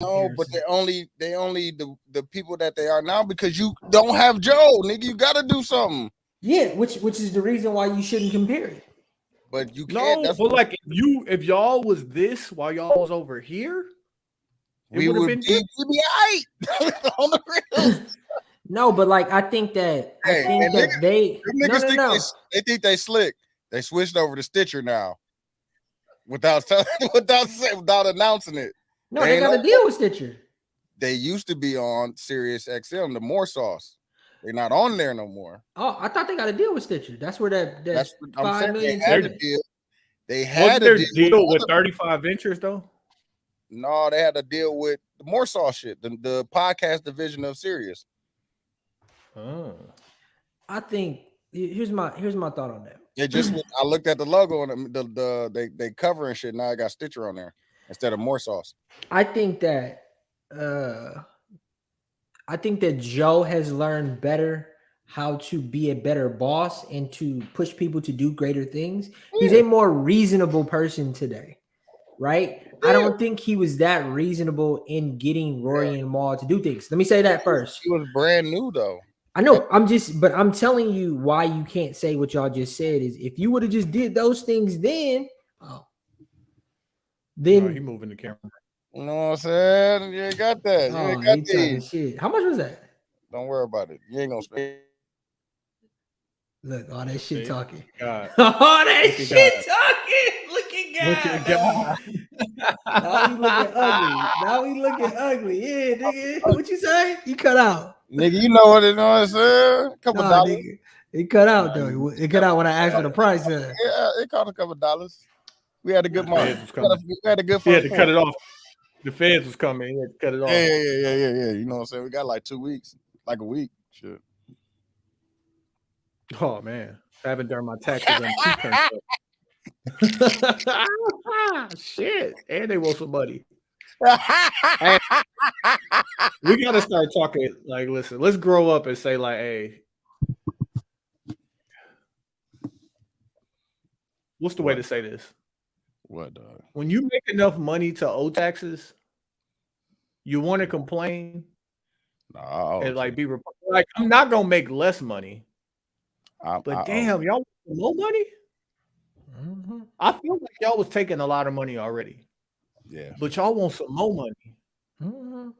No, but they only the people that they are now because you don't have Joe, nigga. You gotta do something. Yeah, which is the reason why you shouldn't compare it. But you can't. No, That's but what like if y'all was this while y'all was over here, it we would have would been be. different. We'd be aight on the real. No, but like I think that they Them niggas think they think they slick. They switched over to Stitcher now, without without announcing it. No, they got a deal with Stitcher. They used to be on Sirius XM, the More Sauce. They're not on there no more. Oh, I thought they got a deal with Stitcher. That's where that's what I'm 5 saying. million. They had a deal. They had Wasn't a their deal, deal with 35 inches though? No, they had a deal with the More Sauce shit, the podcast division of Sirius. Oh. I think here's my thought on that. It just I looked at the logo and they cover and shit. Now I got Stitcher on there instead of More Sauce. I think that Joe has learned better how to be a better boss and to push people to do greater things. He's a more reasonable person today, right? I don't think he was that reasonable in getting Rory and Mal to do things. Let me say that first. He was brand new though. I know. But I'm telling you why you can't say what y'all just said is if you would have just did those things then he moving the camera. You know what I'm saying? You ain't got that. You ain't got these. Shit. How much was that? Don't worry about it. You ain't gonna spend. Look, all that shit talking. God. All that shit talking. Look at God. Now he looking ugly. Yeah, nigga. What you say? He cut out. Nigga, you know what I'm saying? Couple dollars. Nigga. It cut out though. It cut out when I asked for the price. Yeah, it cost a couple dollars. We had a good month. We had a good. He had to cut it off. The feds was coming. He had to cut it off. Yeah. You know what I'm saying? We got like 2 weeks, like a week. Shit. Oh man, I haven't done my taxes on 2 times. Shit, and they want some money. Hey, we gotta start talking. Like, listen, let's grow up and say, like, hey, what's the way to say this? What, dog? When you make enough money to owe taxes, you want to complain and like be like, I'm not gonna make less money. But damn, y'all want more money? Mm-hmm. I feel like y'all was taking a lot of money already. Yeah. But y'all want some more money. Mm-hmm.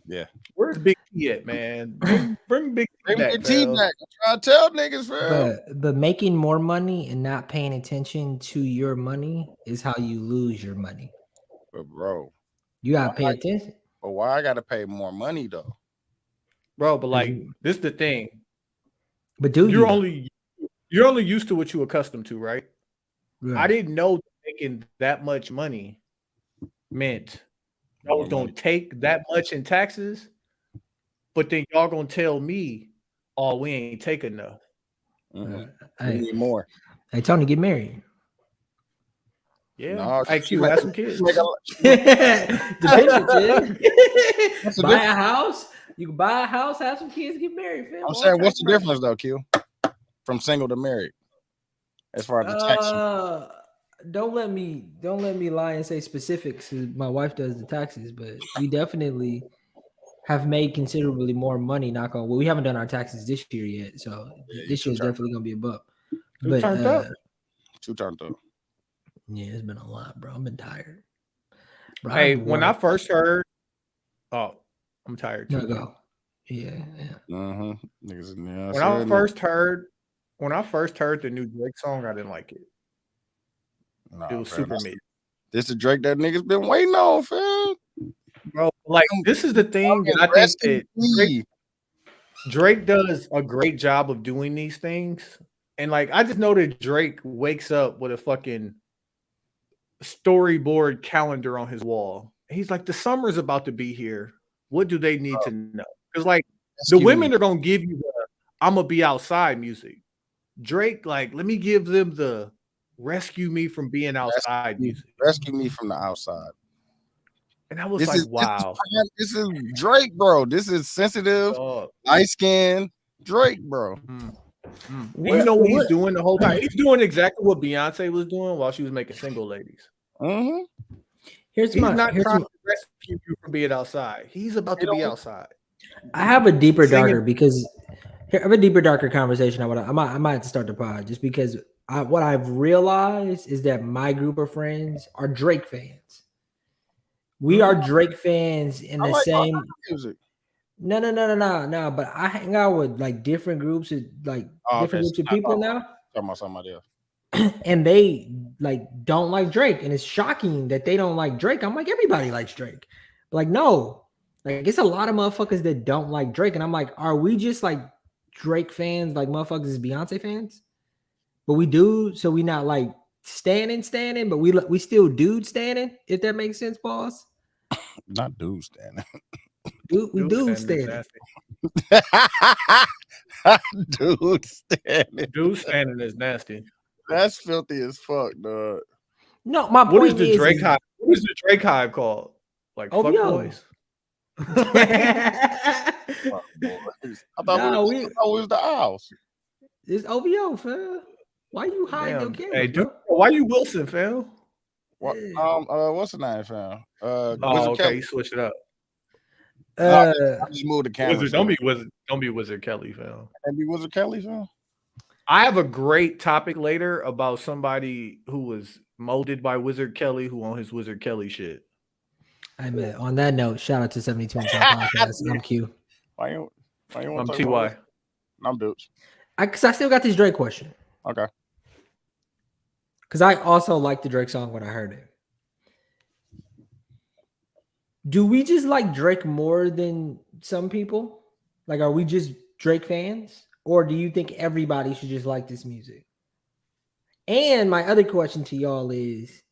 Yeah. Where's Big T at, man? Bring Big T back. Big T back. I'm trying to tell niggas, fam. But making more money and not paying attention to your money is how you lose your money. But bro, you gotta pay attention. But why I gotta pay more money though? Bro, but like this is the thing. But you're only used to what you're accustomed to, right? I didn't know making that much money meant y'all was gonna take that much in taxes, but then y'all gonna tell me, "Oh, we ain't take enough." Mm-hmm. We need more. Hey, Tony, get married. Yeah, no, IQ, have some kids. Depends, buy a house. You can buy a house, have some kids, get married. Fam. I'm saying, what's the difference though, Q? From single to married, as far as the taxes. Don't let me lie and say specifics. My wife does the taxes, but we definitely have made considerably more money. Well, we haven't done our taxes this year yet, so this year is definitely gonna be a buck. But Two turned up. Yeah, it's been a lot, bro. I've been tired. Bro, hey, when I first heard, I'm tired too. Go. Yeah. Mm-hmm. When I first heard the new Drake song, I didn't like it. It was super mid. This is Drake that niggas been waiting on, fam. Bro, like this is the thing that I think that Drake does a great job of doing these things. And like I just know that Drake wakes up with a fucking storyboard calendar on his wall. He's like, the summer's about to be here. What do they need to know? Because like the women are gonna give you the I'm gonna be outside music. Drake, like, let me give them the rescue me from being outside music. Rescue me from the outside. And I was like, wow. This is Drake, bro. This is sensitive, light skin Drake, bro. You know what he's doing the whole time? He's doing exactly what Beyonce was doing while she was making Single Ladies. Mm-hmm. He's not trying to rescue you from being outside. He's about to be outside. I have a deeper, darker conversation. I might have to start the pod just because what I've realized is that my group of friends are Drake fans. We are Drake fans in the same music. No. But I hang out with like different groups of groups of people now. Talking about somebody else. And they like don't like Drake, and it's shocking that they don't like Drake. I'm like, everybody likes Drake. Like, no, like it's a lot of motherfuckers that don't like Drake, and I'm like, are we just like Drake fans, like motherfuckers is Beyonce fans? But we do, so we not like standing, but we still dude standing. If that makes sense, boss. Not dude standing. Dude standing. Dude standing. Dude standing is nasty. That's filthy as fuck, dog. No, my point What is the Drake hive? What is the Drake hive called? Like fuck boys. I thought it was the Owls. It's OVO, fam. Why you hiding your camera? Hey, dude, why you Wilson, fam? What? What's the name, fam? Okay, switch it up. I just moved the camera. Don't be Wizard Kelly, fam. And be Wizard Kelly, fam. I have a great topic later about somebody who was molded by Wizard Kelly, who on his Wizard Kelly shit. I mean, on that note, shout out to 72 Podcast. I'm Q. I'm TY. I'm Dukes. Because I still got this Drake question. Okay. Because I also liked the Drake song when I heard it. Do we just like Drake more than some people? Like, are we just Drake fans? Or do you think everybody should just like this music? And my other question to y'all is,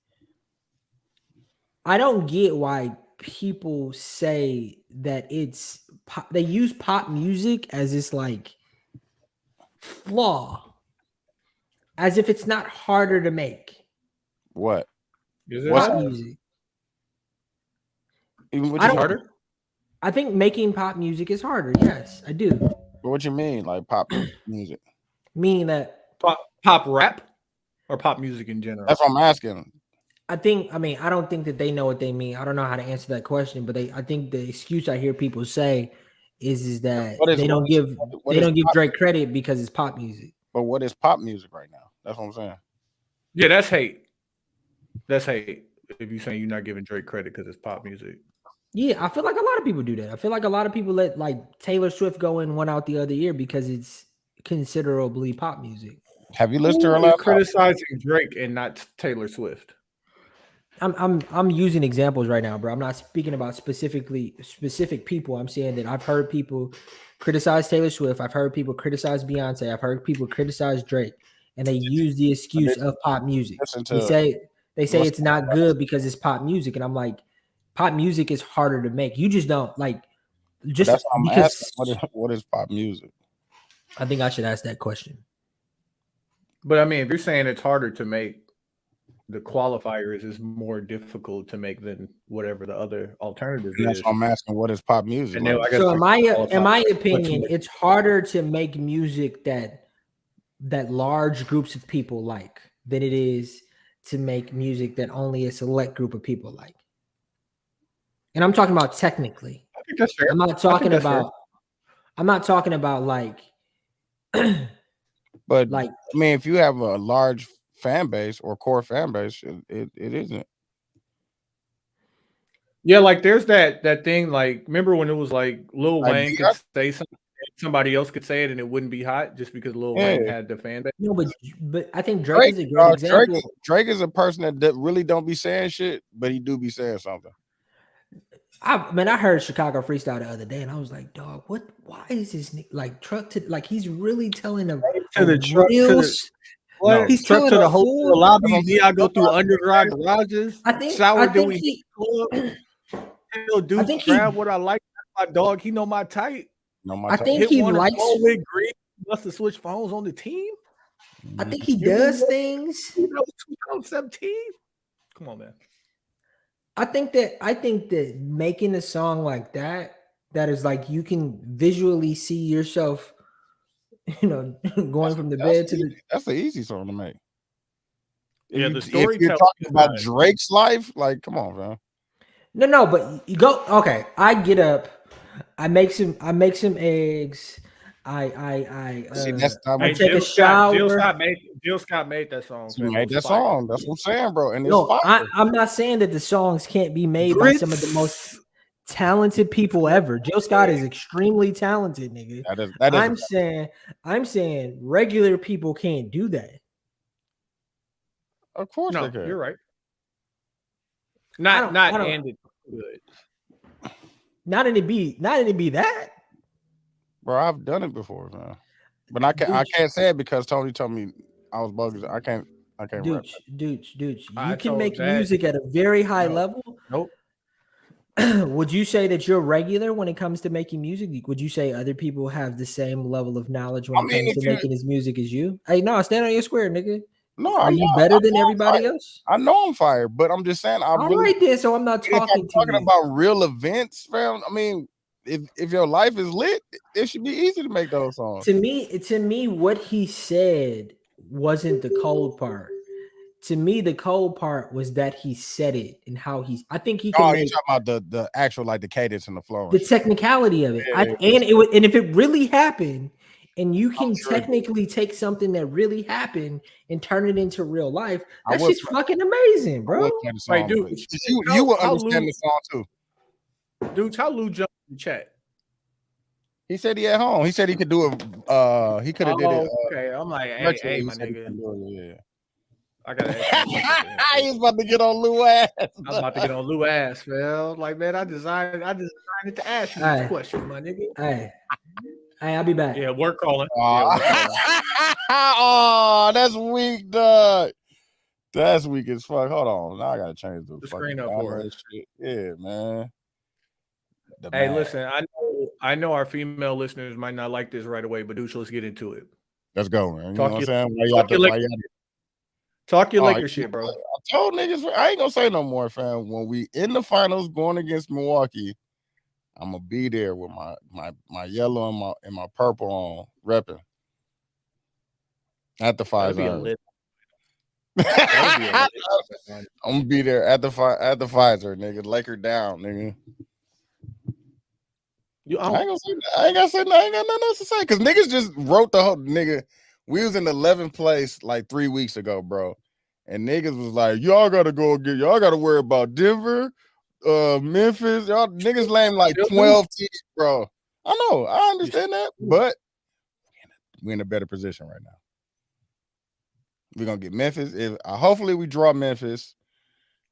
I don't get why people say that it's pop, they use pop music as this like flaw, as if it's not harder to make. What? What's music? Even which is harder? I think making pop music is harder. Yes, I do. But what you mean, like pop music? Meaning that pop rap or pop music in general? That's what I'm asking. I don't think that they know what they mean. I don't know how to answer that question, but I think the excuse I hear people say is that they don't give Drake credit because it's pop music. But what is pop music right now? That's what I'm saying. Yeah, that's hate. That's hate. If you're saying you're not giving Drake credit because it's pop music. Yeah, I feel like a lot of people do that. I feel like a lot of people let like Taylor Swift go in one out the other year because it's considerably pop music. Have you listened to her last criticizing Drake and not Taylor Swift? I'm using examples right now, bro. I'm not speaking about specific people. I'm saying that I've heard people criticize Taylor Swift. I've heard people criticize Beyonce. I've heard people criticize Drake, and they use the excuse of pop music. They say it's not good because it's pop music, and I'm like, pop music is harder to make. You just don't like just that's what I'm asking. What is pop music? I think I should ask that question. But I mean, if you're saying it's harder to make, the qualifiers is more difficult to make than whatever the other alternative is. That's what I'm asking. What is pop music? So in my opinion, it's harder to make music that large groups of people like than it is to make music that only a select group of people like. And I'm talking about technically. I think that's fair. I'm not talking about like but like, I mean, if you have a large fan base or core fan base, it isn't. Yeah, like there's that thing. Like, remember when it was like Lil Wayne could say something, somebody else could say it, and it wouldn't be hot just because Lil Wayne had the fan base. No, but I think Drake is a great example. Drake is a person that really don't be saying shit, but he do be saying something. I heard Chicago Freestyle the other day, and I was like, "Dog, what? Why is this like truck to like? He's really telling he's truck to the whole lobby. I go through underground garages. I think grab what I like. My dog, he know my type. I think he likes with green. He must have switched phones on the team. I think he does things. 2017. Come on, man. I think that making a song like that is like you can visually see yourself, going from the bed to the. That's an easy song to make. Yeah, the story. If you're talking about Drake's life, like, come on, man. No, but you go. Okay, I get up. I make some eggs. I take a shower. Jill Scott made that song. He made that song. That's what I'm saying, bro. And it's No, fire. I'm not saying that the songs can't be made by some of the most talented people ever. Jill Scott is extremely talented, nigga. That is I'm saying regular people can't do that. Of course they can. You're right. Not ended good. Not in it be that. Bro, I've done it before, man. But I can't say it because Tony told me I was bogus. I can't Dude, you can make music at a very high level. Nope. Would you say that you're regular when it comes to making music? Would you say other people have the same level of knowledge when it comes to making his music as you? Hey, no, stand on your square, nigga. No, are you better than everybody else? I know I'm fired, but I'm just saying right there, so I'm not talking about real events, fam. I mean, if your life is lit, it should be easy to make those songs. To me, what he said wasn't the cold part. To me, the cold part was that he said it and how I think he can. You're talking about the actual like the cadence and the flow, the technicality of it. And if it really happened, and you can technically take something that really happened and turn it into real life, that's just fucking amazing, bro. Like, dude, you will understand the song too. Dude, tell Lou jump in the chat. He said he at home. He said he could do it. He could have did it. Okay, I'm like, hey, my nigga. Yeah. I gotta. He's about to get on Lou ass. I'm about to get on Lou ass, man. Like, man, I designed it to ask you this question, my nigga. Hey, I'll be back. Yeah, we're calling. Oh, that's weak, dog. That's weak as fuck. Hold on, now I gotta change the screen up for it. Yeah, man. Hey, listen, I know our female listeners might not like this right away, but dude, let's get into it. Let's go, man. You talk know your, what I'm saying? Talk your liquor shit, bro. I told niggas I ain't gonna say no more, fam. When we in the finals going against Milwaukee, I'm gonna be there with my yellow and my purple on, repping at the Pfizer. I'm gonna be there at the Pfizer, nigga. Laker down, nigga. I ain't gonna say nothing. I ain't got nothing else to say because niggas just wrote the whole nigga. We was in 11th place like 3 weeks ago, bro. And niggas was like, y'all gotta worry about Denver, Memphis. Y'all niggas lame like 12 teams, bro. I know, I understand that, but we're in a better position right now. We're gonna get Memphis. Hopefully we draw Memphis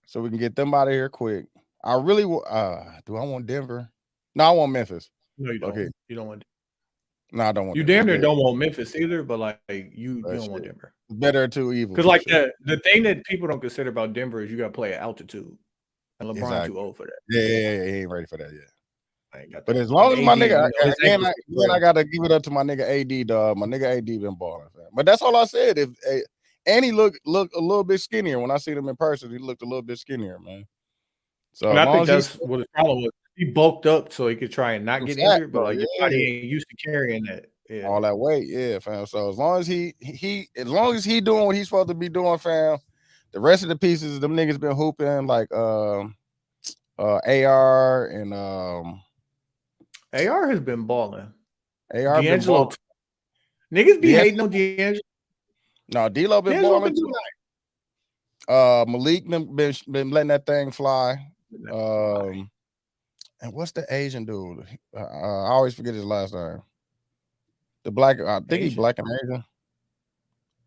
so we can get them out of here quick. I really do I want Denver? No, I want Memphis. No, you don't. Okay. You don't want. No, I don't want. You damn near don't want Memphis either, but like you don't want Denver. Better too evil. Because like the thing that people don't consider about Denver is you got to play at altitude, and LeBron too old for that. Yeah, he ain't ready for that yet. But as long as my nigga, I gotta give it up to my nigga AD, dog. My nigga AD been balling, fam. But that's all I said. And he looked a little bit skinnier when I seen him in person. He looked a little bit skinnier, man. So and I think that's what his problem was. He bulked up so he could try and not get injured, but like your body ain't used to carrying that. Yeah. All that weight, yeah, fam. So as long as he doing what he's supposed to be doing, fam, the rest of the pieces, them niggas been hooping like AR and AR has been balling. AR D'Angelo, niggas be hating on D'Angelo. No, D'Lo been balling too. Malik been letting that thing fly. And what's the Asian dude? I always forget his last name. The black, I think he's black and Asian.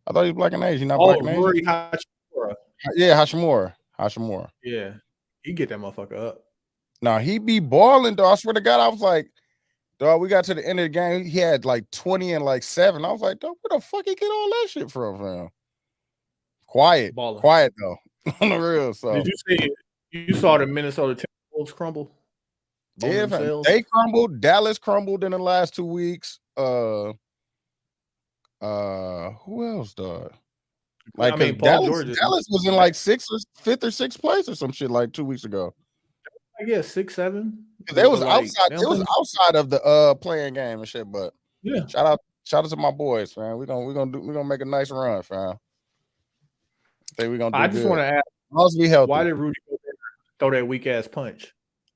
I thought he was black and Asian, not black and Asian. Hachimura. Yeah, Hachimura. Yeah, he get that motherfucker up. Nah, he be balling, though. I swear to God, I was like, dog, we got to the end of the game. He had like 20 and like 7. I was like, dog, where the fuck he get all that shit from, fam? Quiet though, on the real. So did you see? You saw the Minnesota Timberwolves crumble? Yeah, they crumbled. Dallas crumbled in the last 2 weeks. Who else, dog? Like, Dallas was in like 5th or 6th place or some shit like 2 weeks ago. I guess 6, 7. It was outside. It was outside of the playing game and shit. But yeah, shout out to my boys, man. We're gonna make a nice run, fam. I think we're gonna do I just want to ask, why did Rudy Gobert? throw that weak ass punch?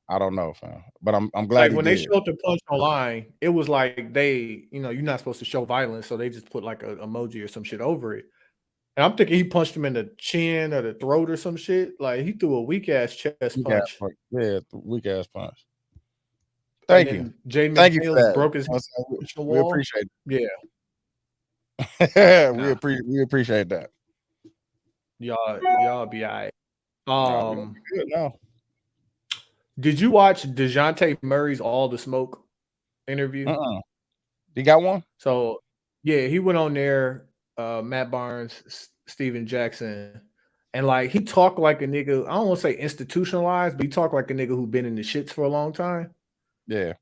I don't know, fam. But I'm glad like when they showed the punch online, it was like they, you're not supposed to show violence, so they just put like an emoji or some shit over it. And I'm thinking he punched him in the chin or the throat or some shit. Like he threw a weak ass chest punch. Yeah, weak ass punch. Thank you. Jay Thank you for that. broke his we appreciate it. Yeah. we appreciate that. Y'all be all right. Good now. Did you watch DeJounte Murray's All the Smoke interview? He got one? So yeah, he went on there, Matt Barnes, Steven Jackson, and like he talked like a nigga. I don't want to say institutionalized, but he talked like a nigga who been in the shits for a long time. Yeah.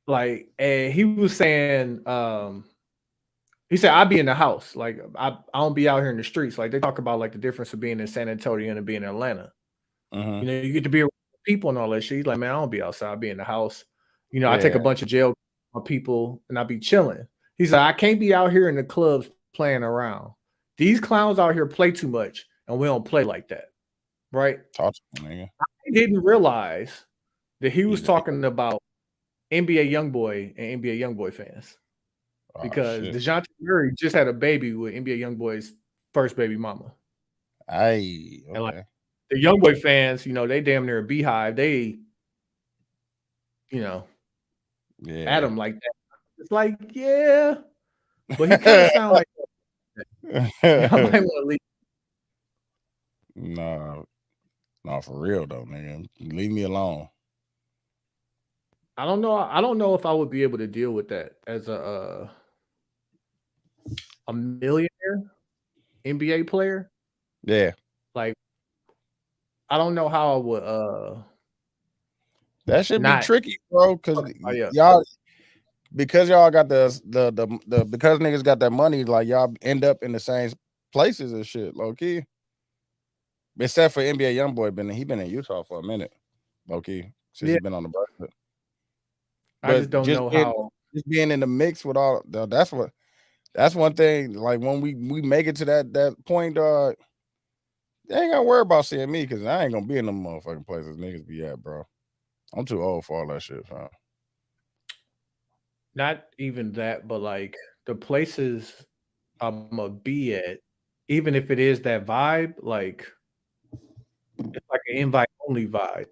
Like, and he was saying, he said, I be in the house. Like, I don't be out here in the streets. Like, they talk about like the difference of being in San Antonio and being in Atlanta. You get to be around people and all that shit. He's like, man, I don't be outside. I be in the house. I take a bunch of jail people and I be chilling. He's like, I can't be out here in the clubs playing around. These clowns out here play too much, and we don't play like that, right? Talk to me, nigga. I didn't realize that he was talking about NBA YoungBoy and NBA YoungBoy fans. Because DeJounte Murray just had a baby with NBA YoungBoy's first baby mama. Okay. And like the YoungBoy fans, they damn near a beehive. They, at him like that. It's like, yeah. But he kind of sound like I might want to leave. No, for real though, nigga. Leave me alone. I don't know. I don't know if I would be able to deal with that as a millionaire NBA player. Yeah. Like, I don't know how I would that should be tricky, bro. Because y'all got the because niggas got that money, like y'all end up in the same places and shit, low key. Except for NBA YoungBoy, he been in Utah for a minute, low key, since he's been on the bus. I just don't know how. Just being in the mix with all that's one thing. Like when we make it to that point, dog, they ain't gotta worry about seeing me because I ain't gonna be in them motherfucking places niggas be at, bro. I'm too old for all that shit, fam. Not even that, but like the places I'm gonna be at, even if it is that vibe, like it's like an invite only vibe.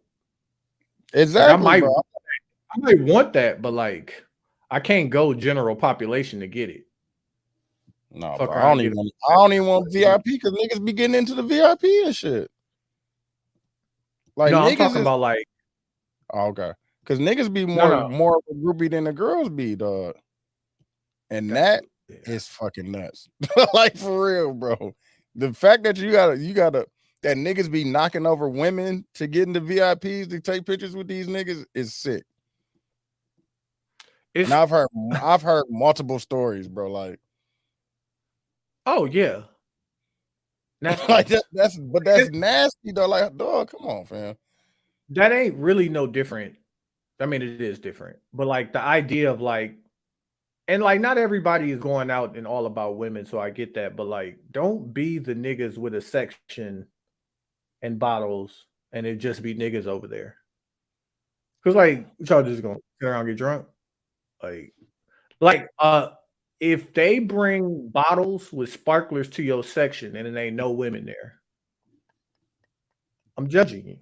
Exactly. Like I might want that, but like I can't go general population to get it. No, bro, I don't even want VIP because niggas be getting into the VIP and shit. Like no, niggas I'm talking about like. Oh, okay, because niggas be more of a groupie than the girls be, dog. And that is fucking nuts. Like for real, bro. The fact that you gotta that niggas be knocking over women to get into VIPs to take pictures with these niggas is sick. And I've heard multiple stories, bro. Like, oh yeah, like that's nasty though. Like, dog, come on, fam. That ain't really no different. I mean, it is different, but like the idea of like, and like not everybody is going out and all about women, so I get that. But like, don't be the niggas with a section and bottles, and it just be niggas over there. Cause like y'all just gonna sit around and get drunk, like if they bring bottles with sparklers to your section and there ain't no women there, I'm judging you.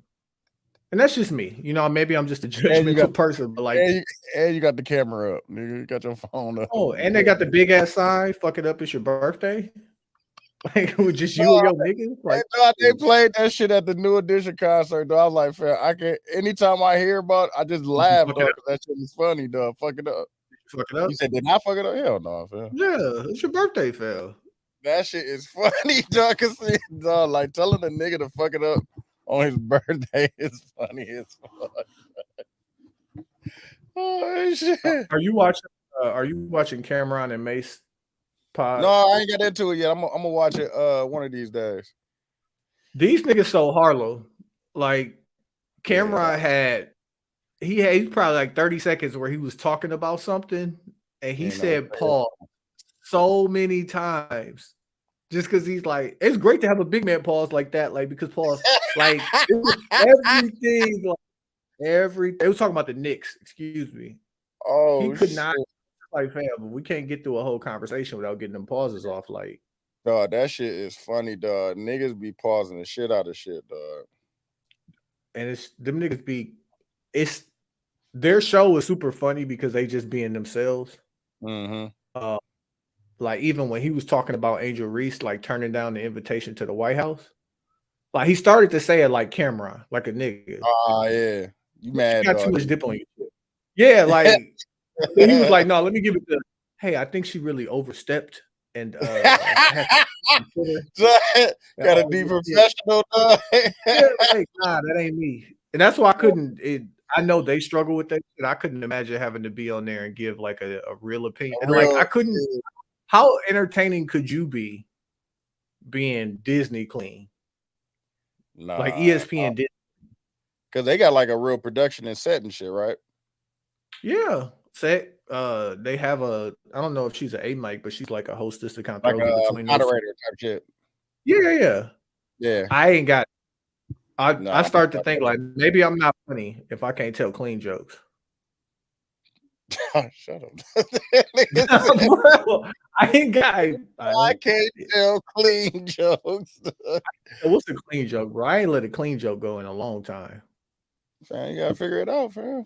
And that's just me. Maybe I'm just a judgmental person, but like and you got the camera up, nigga. You got your phone up. Oh, and they got the big ass sign, fuck it up, it's your birthday. Like with just you and your niggas. Like they played that shit at the New Edition concert, though. I was like, fam, I can anytime I hear about it, I just laugh, dog, because that shit is funny, dog. Fuck it up. Fuck it up. You said, did I fuck it up? Hell no, fam. Yeah, it's your birthday, fam. That shit is funny, dog. Cause dog, like telling a nigga to fuck it up on his birthday is funny as fuck. Oh shit. Are you watching Cameron and Mace pod? No, I ain't got into it yet. I'm gonna watch it one of these days. These niggas so Harlow. Like Cameron had he's probably like 30 seconds where he was talking about something and he said Paul so many times. Just because he's like, it's great to have a big man pause like that, like because pause, like everything, like they was talking about the Knicks. Excuse me. Oh, he could not like fam. We can't get through a whole conversation without getting them pauses off. Like, dog, that shit is funny, dog. Niggas be pausing the shit out of shit, dog. And it's them niggas be, it's their show is super funny because they just being themselves. Like even when he was talking about Angel Reese, like turning down the invitation to the White House, like he started to say it like Cameron, like a nigga. Yeah, you mad? You got too much dip on you. Yeah, like he was like, no, let me give it to. Hey, I think she really overstepped and gotta be professional. Yeah, like, nah, that ain't me. And that's why I couldn't. I know they struggle with that, and I couldn't imagine having to be on there and give like a real opinion. And like I couldn't. How entertaining could you be being Disney clean? Nah, like ESPN did. Because they got like a real production and set and shit, right? Yeah. Set. They have I don't know if she's an A-mic, but she's like a hostess that kind of like throws it between moderator type shit. Yeah. I ain't got. I start to think like maybe I'm not funny if I can't tell clean jokes. Shut up. Bro, I ain't got. I can't tell clean jokes. What's a clean joke, bro? I ain't let a clean joke go in a long time. Man, you gotta figure it out, fam.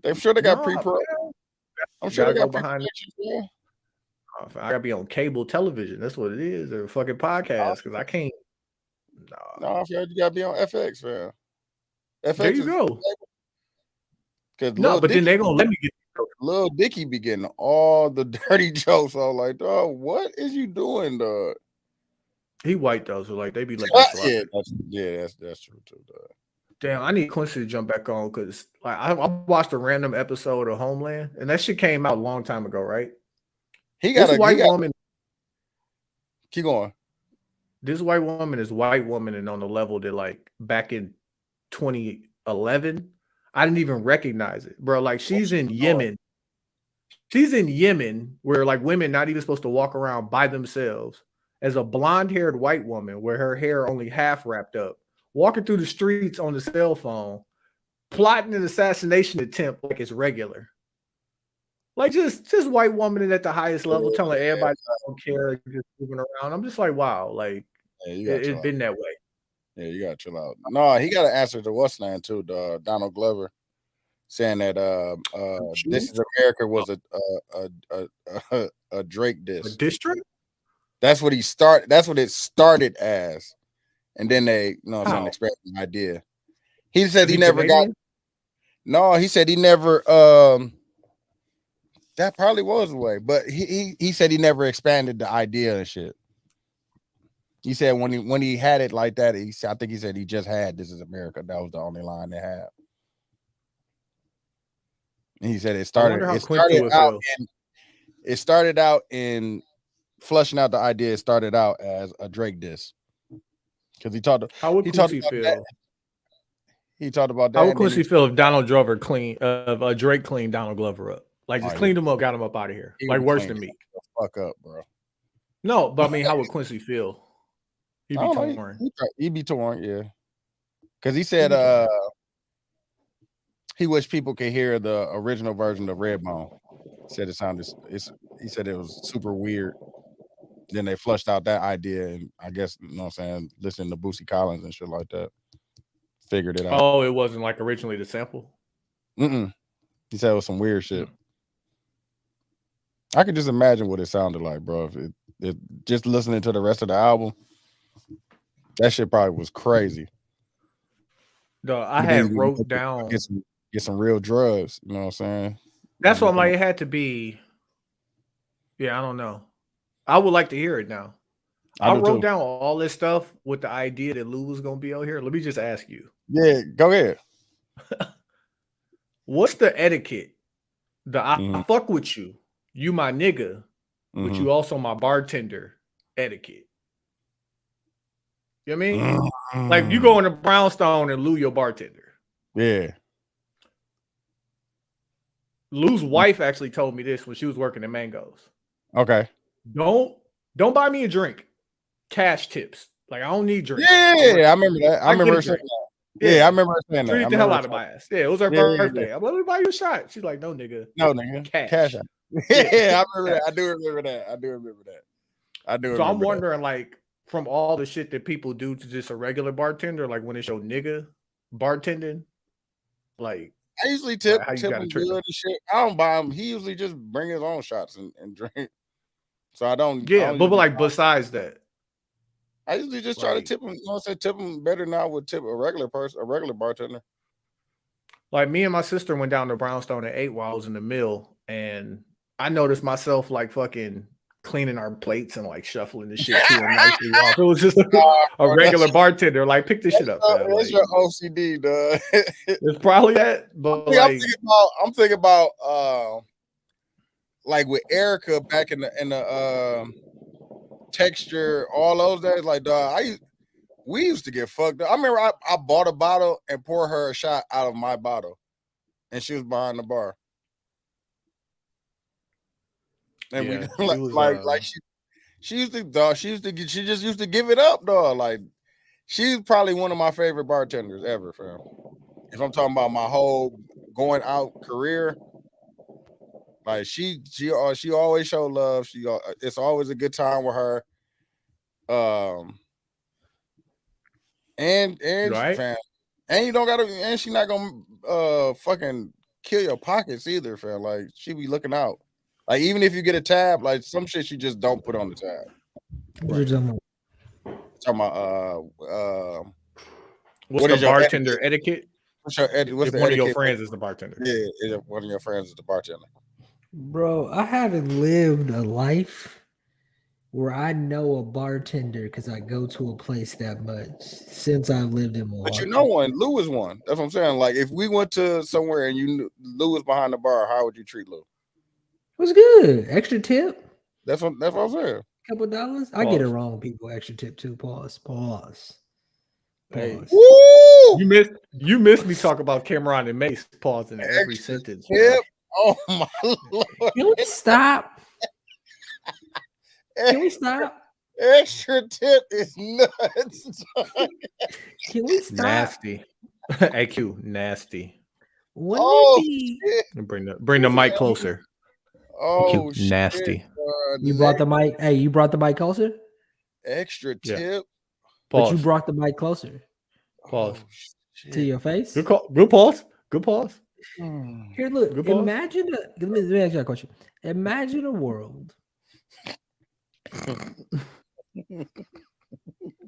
I'm sure they got pre-pro. I'm sure they got behind it. I gotta be on cable television. That's what it is, or fucking podcast. Because I can't. No, you gotta be on FX, fam. FX. There you go. Because but then they gonna let me get. Lil Dicky be getting all the dirty jokes. I was like, dog, what is you doing, dog? He white though, so like they be like, that's true too, dog. Damn, I need Quincy to jump back on because like I watched a random episode of Homeland, and that shit came out a long time ago, right? He got a white woman. Keep going. This white woman is white woman, and on the level that like back in 2011. I didn't even recognize it, bro. Like she's in Yemen. She's in Yemen where like women not even supposed to walk around by themselves as a blonde-haired white woman where her hair only half wrapped up, walking through the streets on the cell phone, plotting an assassination attempt like it's regular. Like just white woman at the highest level telling everybody I don't care, just moving around. I'm just like, wow, like it's been that way. Yeah, you gotta chill out. No, he got to answer to what's name too, Donald Glover, saying that This Is America was a Drake diss. A diss track? That's what he started. That's what it started as, and then they, expressed an idea. He said he never got. No, he said he never. That probably was the way, but he said he never expanded the idea and shit. He said when he had it like that, I think he said he just had This Is America. That was the only line they had. And he said it started out in flushing out the idea. It started out as a Drake diss because he talked. How would Quincy feel? That. He talked about that. How would Quincy feel if Donald Glover Drake cleaned Donald Glover up? Like just cleaned him up, got him up out of here. Like worse than me. Fuck up, bro. No, but I mean, how would Quincy feel? He'd be torn. He'd be torn, yeah. Because he said he wished people could hear the original version of Redbone. Said it sounded. He said it was super weird. Then they flushed out that idea, and I guess listening to Boosie Collins and shit like that, figured it out. Oh, it wasn't like originally the sample. He said it was some weird shit. I could just imagine what it sounded like, bro. If it just listening to the rest of the album. That shit probably was crazy. No, I had wrote down get some real drugs. You know what I'm saying? That's what I'm like. It had to be. Yeah, I don't know. I would like to hear it now. I wrote down all this stuff with the idea that Lou was gonna be out here. Let me just ask you. Yeah, go ahead. What's the etiquette? I fuck with you. You my nigga, but you also my bartender etiquette. You know what I mean? Like you go into Brownstone and Lou your bartender. Yeah. Lou's wife actually told me this when she was working at Mango's. Okay. Don't buy me a drink. cash tips. Like I don't need drinks. Yeah, I remember that. I remember her saying that. Yeah, I remember her saying that. Treated the hell out of my ass. Yeah, it was her birthday. I'm like, let me buy you a shot. She's like, no, nigga. No, nigga. Cash out. I remember that. I do remember that. So I'm wondering, like, from all the shit that people do to just a regular bartender, like when it's your nigga bartending, like I usually tip him good and shit. I don't buy him. He usually just bring his own shots and drink. So I don't. Yeah, but like besides that, I usually just try to tip him. You know, tip him better now with tip a regular person, a regular bartender. Like me and my sister went down to Brownstone and ate while I was in the mill, and I noticed myself like fucking cleaning our plates and like shuffling the shit to him nicely off. It was just a regular bartender. Like, pick this shit up. That's your OCD, dog. It's probably that. But like, I'm thinking about like with Erica back in the texture, all those days. Like, dog, we used to get fucked up. I remember I bought a bottle and poured her a shot out of my bottle, and she was behind the bar. And we she used to just used to give it up, dog. Like, she's probably one of my favorite bartenders ever, fam. If I'm talking about my whole going out career, like she always show love. It's always a good time with her. And right? fam, and you don't gotta, and she not gonna fucking kill your pockets either, fam. Like, she be looking out. Like, even if you get a tab, like some shit you just don't put on the tab. What you talking about? What's the bartender etiquette? What's your etiquette? If one of your friends is the bartender. Yeah, if one of your friends is the bartender. Bro, I haven't lived a life where I know a bartender because I go to a place that much since I've lived in Milwaukee. But you know one. Lou is one. That's what I'm saying. Like, if we went to somewhere and you knew Lou was behind the bar, how would you treat Lou? It was good. Extra tip. That's what I'm saying. Couple dollars. I get it wrong, people. Extra tip too. Pause. Hey. You missed me talk about Cameron and Mace. Pause in every sentence. Tip. Oh my Lord. Can we stop? Can we stop? Extra tip is nuts. Can we stop? Nasty. AQ, nasty. Bring the mic closer. Oh, shit, nasty. You brought the mic. Hey, you brought the mic closer? Extra tip. But you brought the mic closer. Pause. To your face. Good call. Good pause. Good pause. Here, look. Imagine let me ask you a question. Imagine a world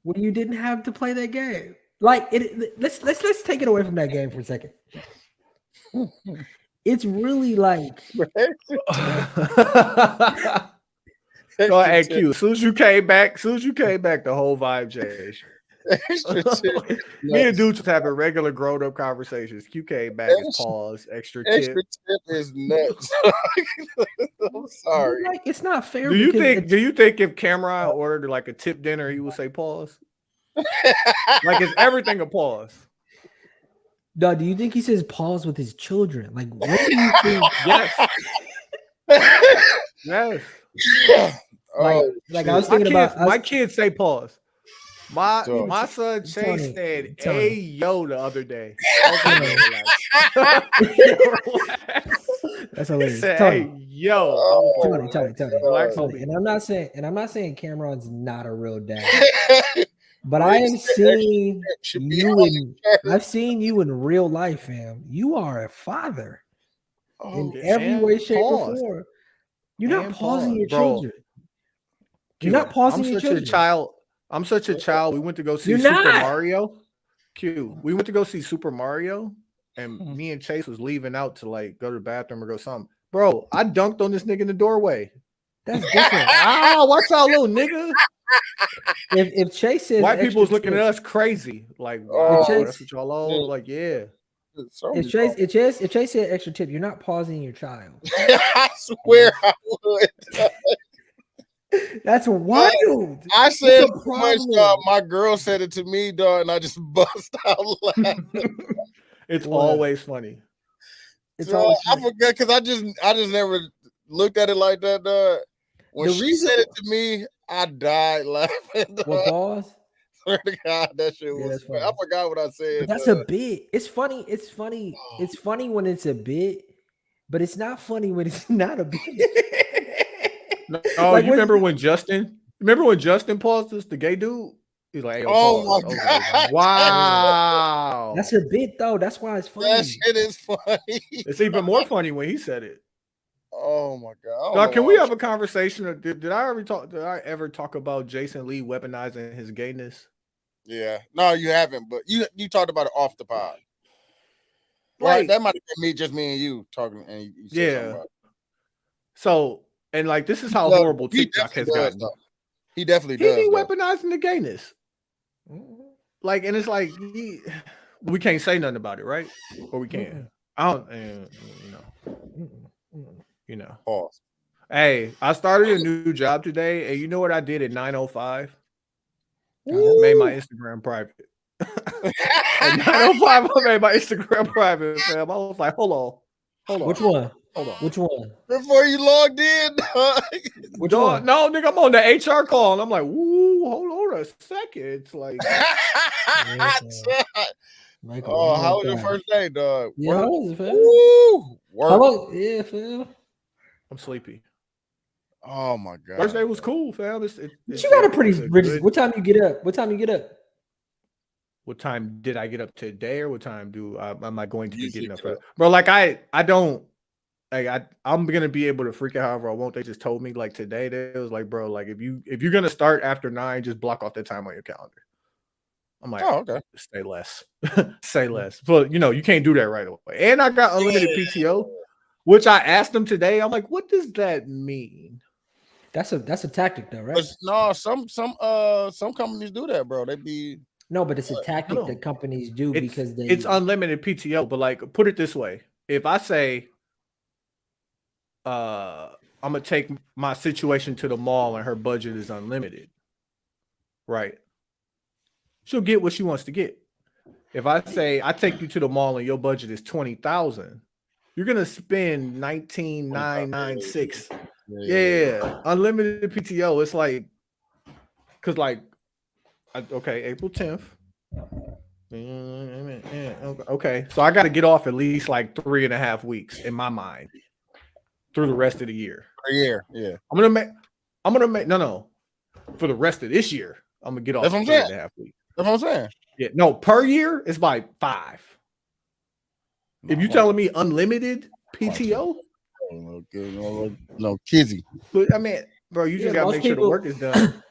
where you didn't have to play that game. Like, let's take it away from that game for a second. It's really like go ahead, Q. As soon as you came back, the whole vibe changed. Me and dudes just having regular grown-up conversations. Q came back and paused. Extra tip is nuts. I'm sorry. Like, it's not fair. Do you think if Cameron ordered like a tip dinner, he would say pause? Like, is everything a pause? No, do you think he says pause with his children? Like, what do you think? Yes. Yes. Like I was thinking about my kids say pause. My son Chase said, "Hey yo" the other day. That's hilarious. Said, hey yo, Tony. And I'm not saying Cameron's not a real dad. But I am seeing I've seen you in real life, fam. You are a father in every way, shape, or form. You're not pausing your children. You're not pausing your children. I'm such a child. We went to go see Super Mario. We went to go see Super Mario, and me and Chase was leaving out to like go to the bathroom or go something. Bro, I dunked on this nigga in the doorway. That's different. Watch out, little nigga. If Chase says white people was looking at us crazy, like, wow, that's what y'all all like, yeah. If Chase said extra tip, you're not pausing your child. I swear I would. That's wild. I said my girl said it to me, dog, and I just bust out laughing. It's always funny. I forgot because I just never looked at it like that, dog. When she said it to me, I died laughing. What pause? Swear to God, that shit was. I forgot what I said. But that's a bit. It's funny. It's funny. It's funny when it's a bit, but it's not funny when it's not a bit. Oh, like, you remember when Justin? Remember when Justin paused this? The gay dude. He's like, hey, "Oh my God! Wow, that's a bit though. That's why it's funny. That shit is funny. It's even more funny when he said it. Oh my God! Now, can we have a conversation? Did I ever talk about Jason Lee weaponizing his gayness? Yeah, no, you haven't. But you talked about it off the pod. Right, that might have been just me and you talking. And you said something about it. So, and like, this is how horrible TikTok has gotten. He definitely does. He be weaponizing the gayness. Like, and it's like we can't say nothing about it, right? Or we can. I don't, you know. Pause. Hey, I started a new job today, and you know what I did at 9:05? I made my Instagram private. At 9:05, I made my Instagram private, fam. I was like, hold on. Which one? Hold on. Which one? Before you logged in. Which one? No, nigga, I'm on the HR call, and I'm like, woo, hold on a second. It's like, oh, how was your first day, dog? Yeah, how was it, fam? Woo, work. Yeah, fam. I'm sleepy. Oh my God. First day was cool, fam. You got a pretty good. What time you get up? What time did I get up today, or what time am I going to be getting up? Bro, like I don't like I'm gonna be able to freak out however I want. They just told me like today they was like, bro, like if you're gonna start after 9, just block off that time on your calendar. I'm like, oh, okay, say less. Say less. But you can't do that right away. And I got unlimited PTO, which I asked them today. I'm like, what does that mean? That's a tactic though, right? No, some companies do that, bro. They be but it's a tactic that companies do because it's unlimited PTO. But like, put it this way: if I say, I'm gonna take my situation to the mall and her budget is unlimited, right? She'll get what she wants to get. If I say I take you to the mall and your budget is 20,000, you're gonna spend 19,996. Yeah, unlimited PTO. It's like, cause like, okay, April 10th. Okay, so I got to get off at least like 3.5 weeks in my mind through the rest of the year. Yeah. I'm gonna make no for the rest of this year. I'm gonna get off 3.5 weeks. That's what I'm saying. Yeah, no, per year it's like 5. If you're telling me unlimited PTO. No, kizzy. But I mean, bro, you just gotta make sure the work is done.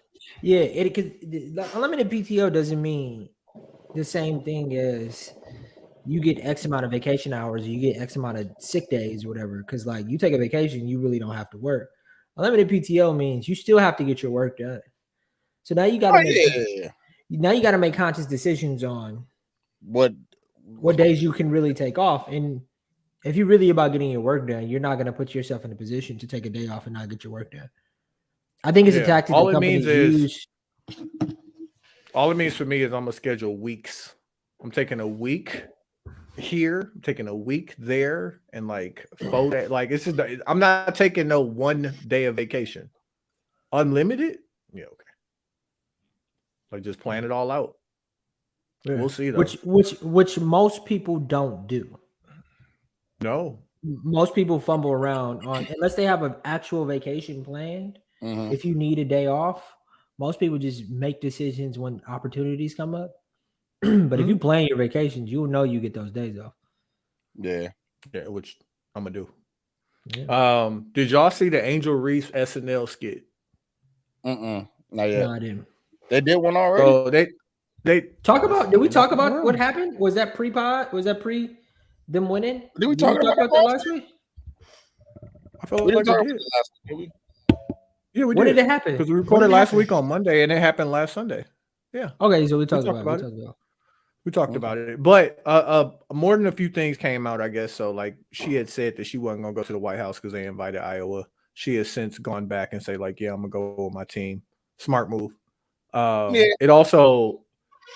Yeah, because unlimited PTO doesn't mean the same thing as you get X amount of vacation hours, or you get X amount of sick days, or whatever. Because like you take a vacation, you really don't have to work. Unlimited PTO means you still have to get your work done. So now you got to make conscious decisions on what days you can really take off. And if you're really about getting your work done, you're not going to put yourself in a position to take a day off and not get your work done. I think it's a tactic that companies use. All it means for me is I'm going to schedule weeks. I'm taking a week here, I'm taking a week there, and like 4 days. Like it's just, I'm not taking no 1 day of vacation. Unlimited? Yeah, okay. Like just plan it all out. Yeah. We'll see though. Which most people don't do. No. Most people fumble around on unless they have an actual vacation planned. Mm-hmm. If you need a day off, most people just make decisions when opportunities come up. But if you plan your vacations, you'll know you get those days off. Yeah, which I'm gonna do. Yeah. Did y'all see the Angel Reese SNL skit? Not yet. No, I didn't. They did one already. So they talk about. Did we talk about what happened? Was that pre-pod? Was that pre them winning? Did we talk about that last week? I felt like we did. Last week. Yeah, we did. When did it happen? Because we recorded last week on Monday, and it happened last Sunday. Yeah. Okay, so we talked about it. We talked about it, but more than a few things came out, I guess. So, like, she had said that she wasn't gonna go to the White House because they invited Iowa. She has since gone back and say, like, yeah, I'm gonna go with my team. Smart move. It also,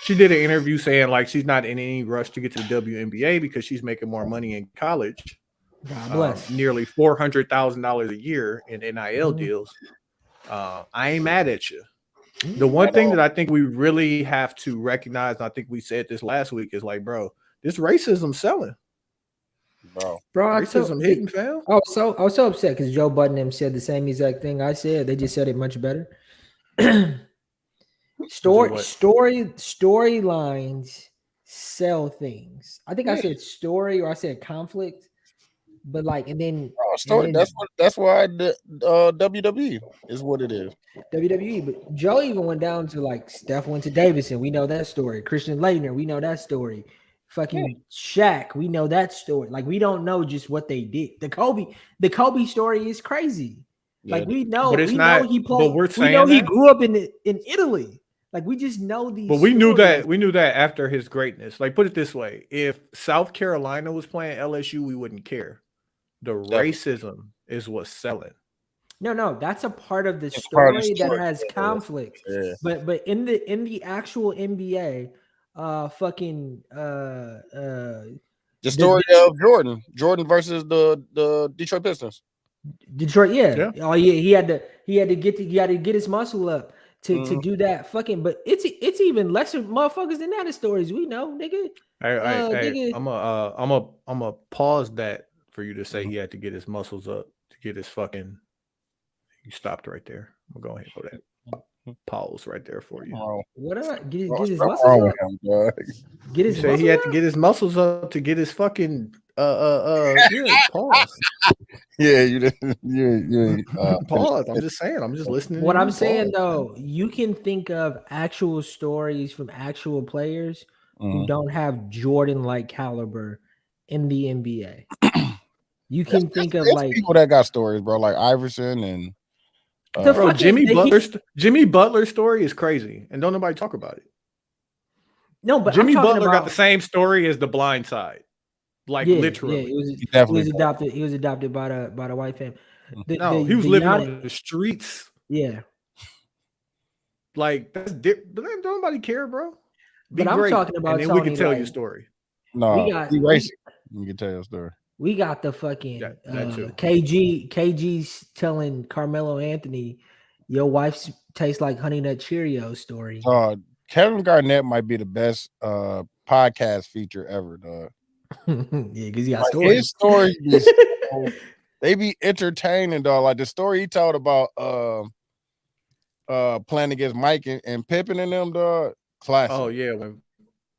she did an interview saying like she's not in any rush to get to the WNBA because she's making more money in college. God bless. Nearly $400,000 a year in NIL deals. I ain't mad at you. The one thing that I think we really have to recognize, and I think we said this last week, is like, bro, this racism selling. Bro, racism hitting, fam. I was so upset because Joe Budden them said the same exact thing I said. They just said it much better. Storylines sell things. I think I said story or I said conflict, but like, and then story. And then, that's why the WWE is what it is. WWE, but Joe even went down to like Steph went to Davidson. We know that story. Christian Laettner, we know that story. Fucking Shaq, we know that story. Like, we don't know just what they did. The Kobe story is crazy. Like, we know, but it's not. Know he played. But we're saying we know he grew up in Italy. Like, we just know these. But we knew that after his greatness. Like, put it this way: if South Carolina was playing LSU, we wouldn't care. The racism is what's selling. No, that's a part of the story that has conflict. Yeah. But in the actual NBA, the story of Jordan versus the Detroit Pistons. Detroit, yeah. Oh yeah, he had to get his muscle up to do that. Fucking, but it's even lesser motherfuckers than that. The stories we know, nigga. Hey, I'm a pause that for you to say he had to get his muscles up to get his fucking. You stopped right there. I'm gonna go ahead and put that pause right there for you. What did I get his muscles up? Get his muscles he had to get his muscles up to get his fucking pause. Yeah, you didn't pause. I'm just saying, I'm just listening. What I'm saying though, you can think of actual stories from actual players who don't have Jordan-like caliber in the NBA. You can think of like people that got stories, bro, like Iverson and bro, Jimmy Butler's story is crazy, and don't nobody talk about it. No, but Jimmy Butler got the same story as The Blind Side, like literally. Yeah, he was adopted. He was adopted by the white family. He was living on the streets. Yeah, like that's don't nobody care, bro. But I'm talking about, and then we can tell your story. No, you can tell your story. We got the fucking KG's telling Carmelo Anthony, your wife tastes like Honey Nut Cheerios story. Kevin Garnett might be the best podcast feature ever, dog. Yeah, because he got stories. His story they be entertaining, dog. Like the story he told about playing against Mike and Pippen and them, dog. Classic. Oh yeah, in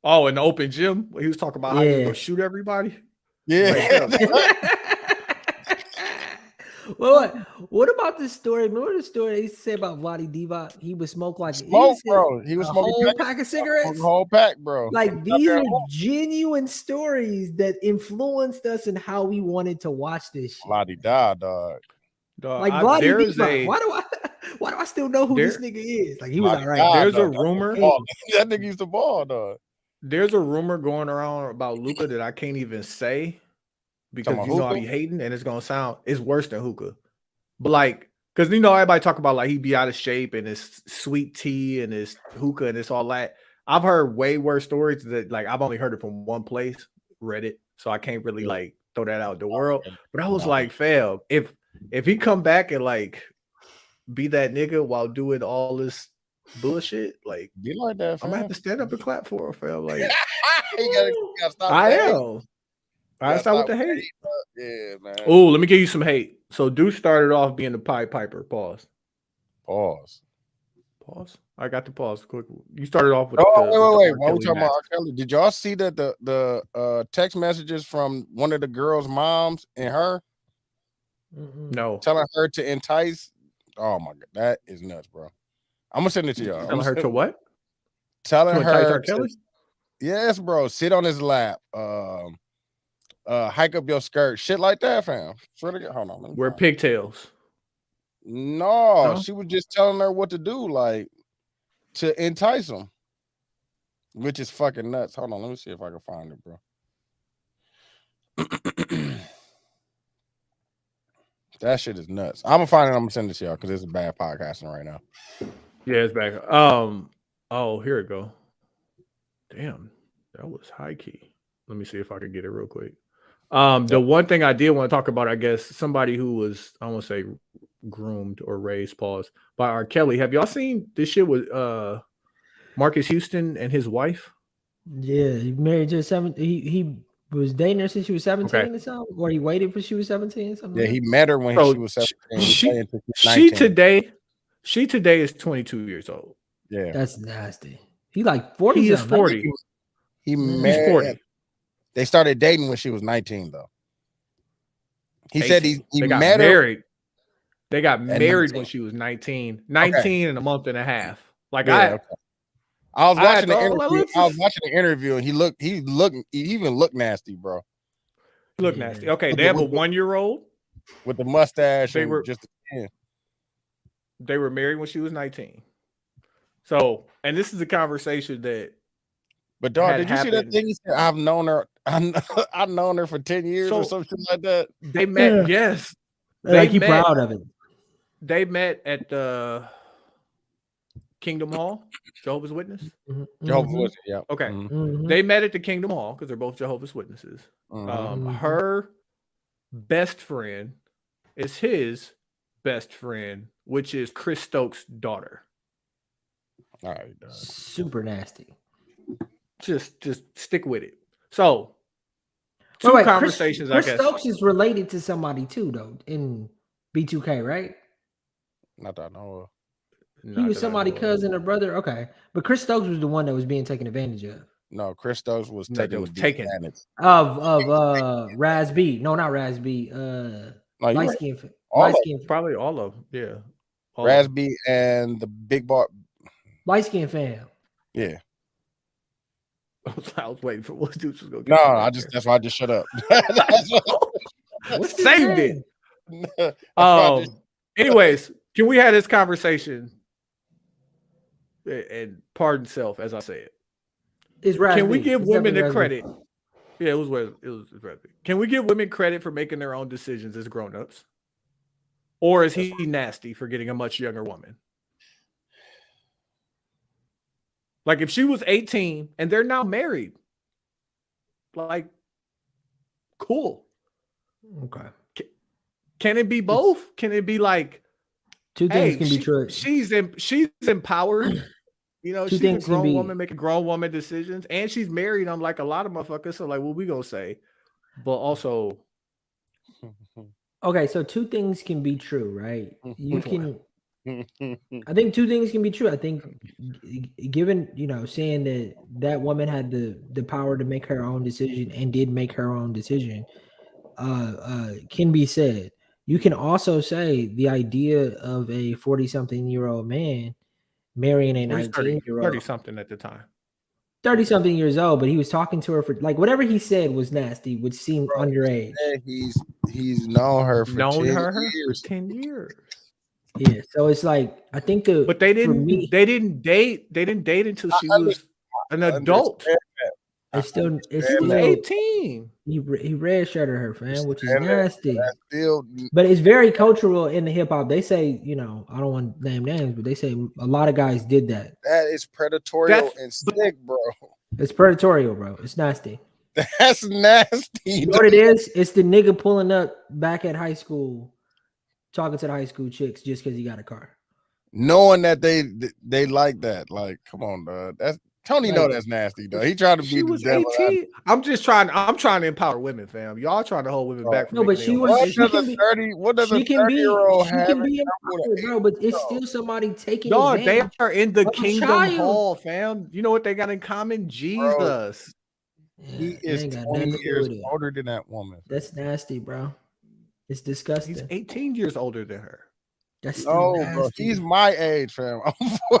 the open gym, he was talking about how he was gonna shoot everybody. Yeah. Well, what about this story? Remember the story they used to say about Vlade Divac? He would smoke like bro. He was smoking a whole pack of cigarettes. A whole pack, bro. Like these are genuine stories that influenced us in how we wanted to watch this shit. Vlade died, dog. Like Vlade Divac. Why do I still know who this nigga is? Like he was all right. There's a rumor. That nigga used the ball, dog. There's a rumor going around about Luka that I can't even say because you know I be hating and it's worse than hookah. But like, because you know everybody talk about like he be out of shape and his sweet tea and his hookah and it's all that. I've heard way worse stories that like I've only heard it from one place, Reddit, so I can't really like throw that out the world. But I was like, fam, if he come back and like be that nigga while doing all this bullshit, like be like that, fam. I'm gonna have to stand up and clap for her, fam. Like you gotta stop. I am. I start with the hate. Yeah, man. Oh, let me give you some hate. So Duke started off being the Pied Piper. Pause. I got the pause quick. You started off with wait. While we talking about R. Kelly, did y'all see that the text messages from one of the girls' moms and her? No. Telling her to entice. Oh my god, that is nuts, bro. I'm gonna send it to y'all. Telling her to what? Telling her R. Kelly? Yes, bro. Sit on his lap. Hike up your skirt. Shit like that, fam. Hold on. Wear pigtails. No, she was just telling her what to do, like to entice him, which is fucking nuts. Hold on, let me see if I can find it, bro. That shit is nuts. I'm gonna find it. I'm gonna send it to y'all because it's a bad podcasting right now. Yeah, it's back. Oh, here it go. Damn, that was high key. Let me see if I can get it real quick. The one thing I did want to talk about, I guess, somebody who was, I won't say groomed or raised, pause, by R. Kelly. Have y'all seen this shit with Marcus Houston and his wife? Yeah, he married to 17. He was dating her since she was 17 or something, or he waited for she was 17 or something. Yeah, he met her when she was 17. She today is 22 years old. Yeah, that's nasty. He like 40. He is 40. He's 40. They started dating when she was 19, though. He 18. Said he got met married. They got married when she was 19. 19 and a month and a half. Like I was watching the interview. I was watching the interview, and he even looked nasty, bro. He looked nasty. Okay, they have a 1-year-old with the mustache. They were married when she was 19. So, and this is a conversation that. But dog, did you see that thing? He said, "I've known her. I've known her for 10 years or something like that." They met. Yes, like he proud of it. They met at the Kingdom Hall, Jehovah's Witness. Jehovah's Witness, yeah. Okay, they met at the Kingdom Hall because they're both Jehovah's Witnesses. Her best friend is his best friend, which is Chris Stokes' daughter. All right, super nasty. Just stick with it. So, two conversations. Chris Stokes is related to somebody too, though, in B2K, right? Not that I know of. He was somebody's cousin or brother. Okay, but Chris Stokes was the one that was being taken advantage of. No, Chris Stokes was taken advantage of Raz B. No, not Raz B. Light skin. Probably all of them. Yeah, Raz B and the big bar. Light skin fam. Yeah. I was waiting for what dude was going to get. No, that's why I just shut up. Saved it. Anyways, can we have this conversation? And pardon self, as I say it. Can we give women the credit? Yeah, it was. Can we give women credit for making their own decisions as grown-ups? Or is he nasty for getting a much younger woman? Like if she was 18 and they're now married, like, cool. Okay. Can it be both? Can it be like two things can be true? She's empowered. You know, she's a grown woman making grown woman decisions, and she's married. I'm like a lot of motherfuckers. So like, what we gonna say? But also, okay. So two things can be true, right? You can. I think two things can be true. I think, given saying that woman had the power to make her own decision and did make her own decision, can be said. You can also say the idea of a 40-something-year-old man marrying a 19-year-old, 30-something at the time, 30-something years old, but he was talking to her for like whatever he said was nasty, would seem underage. He's known her for 10 years. 10 years. Yeah, so it's like I think but they didn't date until she was an adult. It's still 18. He red shirted her, fam, which is nasty. Still, but it's very cultural in the hip hop. They say, I don't want to name names, but they say a lot of guys did that. That is predatorial and sick, bro. It's predatorial, bro. It's nasty. That's nasty. You know what it is? It's the nigga pulling up back at high school, talking to the high school chicks just because he got a car, knowing that they like that. Like, come on, dog. That's Tony. Know that's nasty, though. He tried to be the devil. I'm trying to empower women, fam. Y'all trying to hold women back. No, but she was. What does a 30-year-old have? She can be empowered, bro. But it's still somebody taking. Dog, they are in the Kingdom Hall, fam. You know what they got in common? Jesus. He is 20 years older than that woman. That's nasty, bro. It's disgusting. He's 18 years older than her. That's bro. He's my age, fam. I'm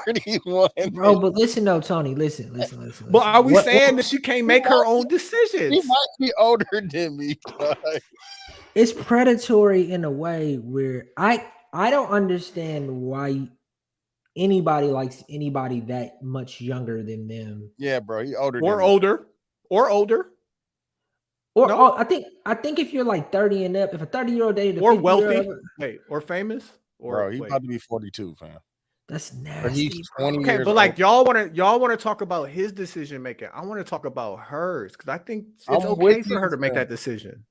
41. Bro, but listen though, Tony. Listen. But are we saying that she can't make her own decisions? He might be older than me. It's predatory in a way where I don't understand why anybody likes anybody that much younger than them. Yeah, bro. He older or older. No. I think if you're like 30 and up, if a 30-year-old dated or wealthy, or famous, or he's about to be 42, fam. That's nasty. But he's 20 years but like y'all want to talk about his decision making. I want to talk about hers because I think it's okay for her to make that decision.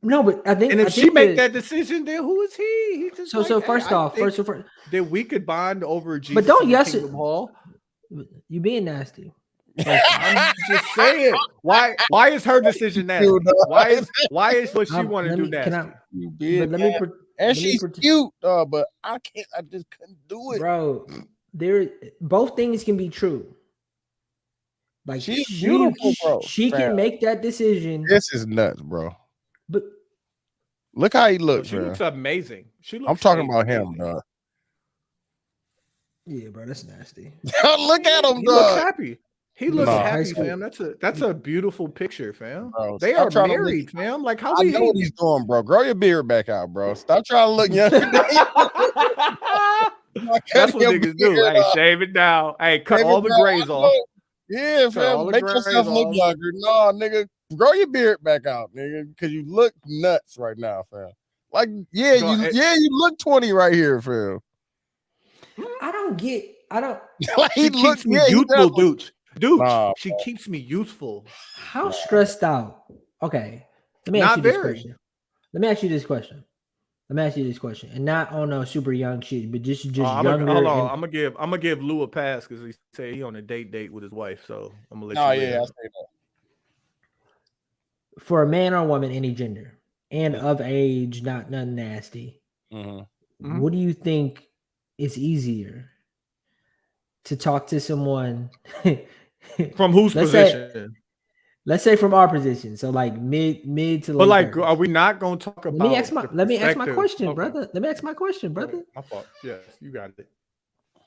No, but I think, and if she make that decision, then who is he? He's just so first off, that we could bond over Jesus. But don't yes it. Hall. You being nasty. I'm just saying. Why is her decision nasty? Why is what she want to do nasty? And she's cute, but I just couldn't do it, bro. Both things can be true. Like she's beautiful, bro. She can make that decision. This is nuts, bro. But look how he looks. She looks amazing. I'm talking about him, dog. Yeah, bro, that's nasty. Look at him, dog. He looks happy. He looks happy, fam. That's a beautiful picture, fam. Bro, they are married, fam. Like how I know what he's doing, bro. Grow your beard back out, bro. Stop trying to look young. That's what niggas do. Hey, shave it down. Hey, cut all the grays off. Yeah, fam. Make yourself look younger. No, nigga, grow your beard back out, nigga, because you look nuts right now, fam. Like, you look 20 right here, fam. I don't. Like, he keeps me youthful, dude. She keeps me youthful. How stressed out? Okay, let me ask you this question. Let me ask you this question, and not on a super young shit, but just younger. Hold on, I'm gonna give Lou a pass because he said he on a date with his wife. So I'm gonna let you. I'll say that. For a man or woman, any gender, and of age, nothing nasty. Mm-hmm. What do you think is easier? To talk to someone from whose position? Let's say from our position. So like mid to late. But like, 30s. Are we not going to talk about? Let me ask my question, brother. Let me ask my question, brother. I thought, yes, you got it.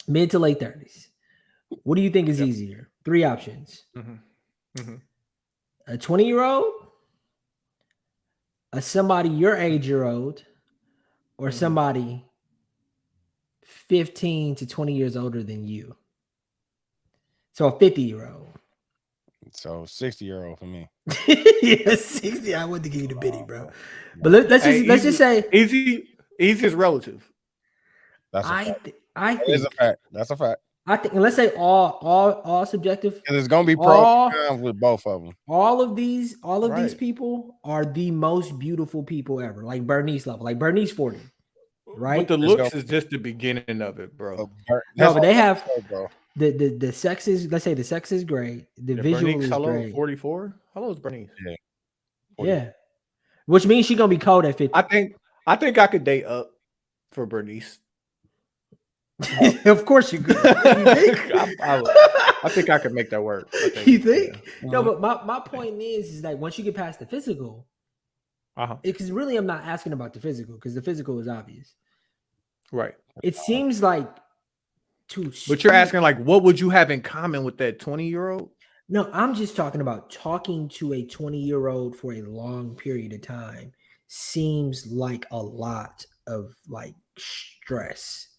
Mid to late 30s. What do you think is easier? 3 options. A 20-year-old, a somebody your age-year-old, or somebody 15 to 20 years older than you. So a 50-year-old. So 60-year-old for me. Yeah, 60. I wouldn't give you the biddy, bro. But let's just say easy is relative. That's a fact. I think it's a fact. That's a fact. I think, and let's say all subjective. And there's gonna be pros and cons with both of them. All of these people are the most beautiful people ever. Like Bernice level. Like Bernice 40. Right? But the looks is just the beginning of it, bro. No, but they have the sex is, let's say the sex is great. The visual is great. 44? How old is Bernice? Yeah. Which means she's gonna be cold at 50. I think I could date up for Bernice. Of course you could. You think? I think I could make that work. You think? Yeah. No, but my point is like once you get past the physical, because really I'm not asking about the physical because the physical is obvious. Right. It seems like but you're asking like what would you have in common with that 20-year-old? No, I'm just talking about talking to a 20-year-old for a long period of time seems like a lot of like stress.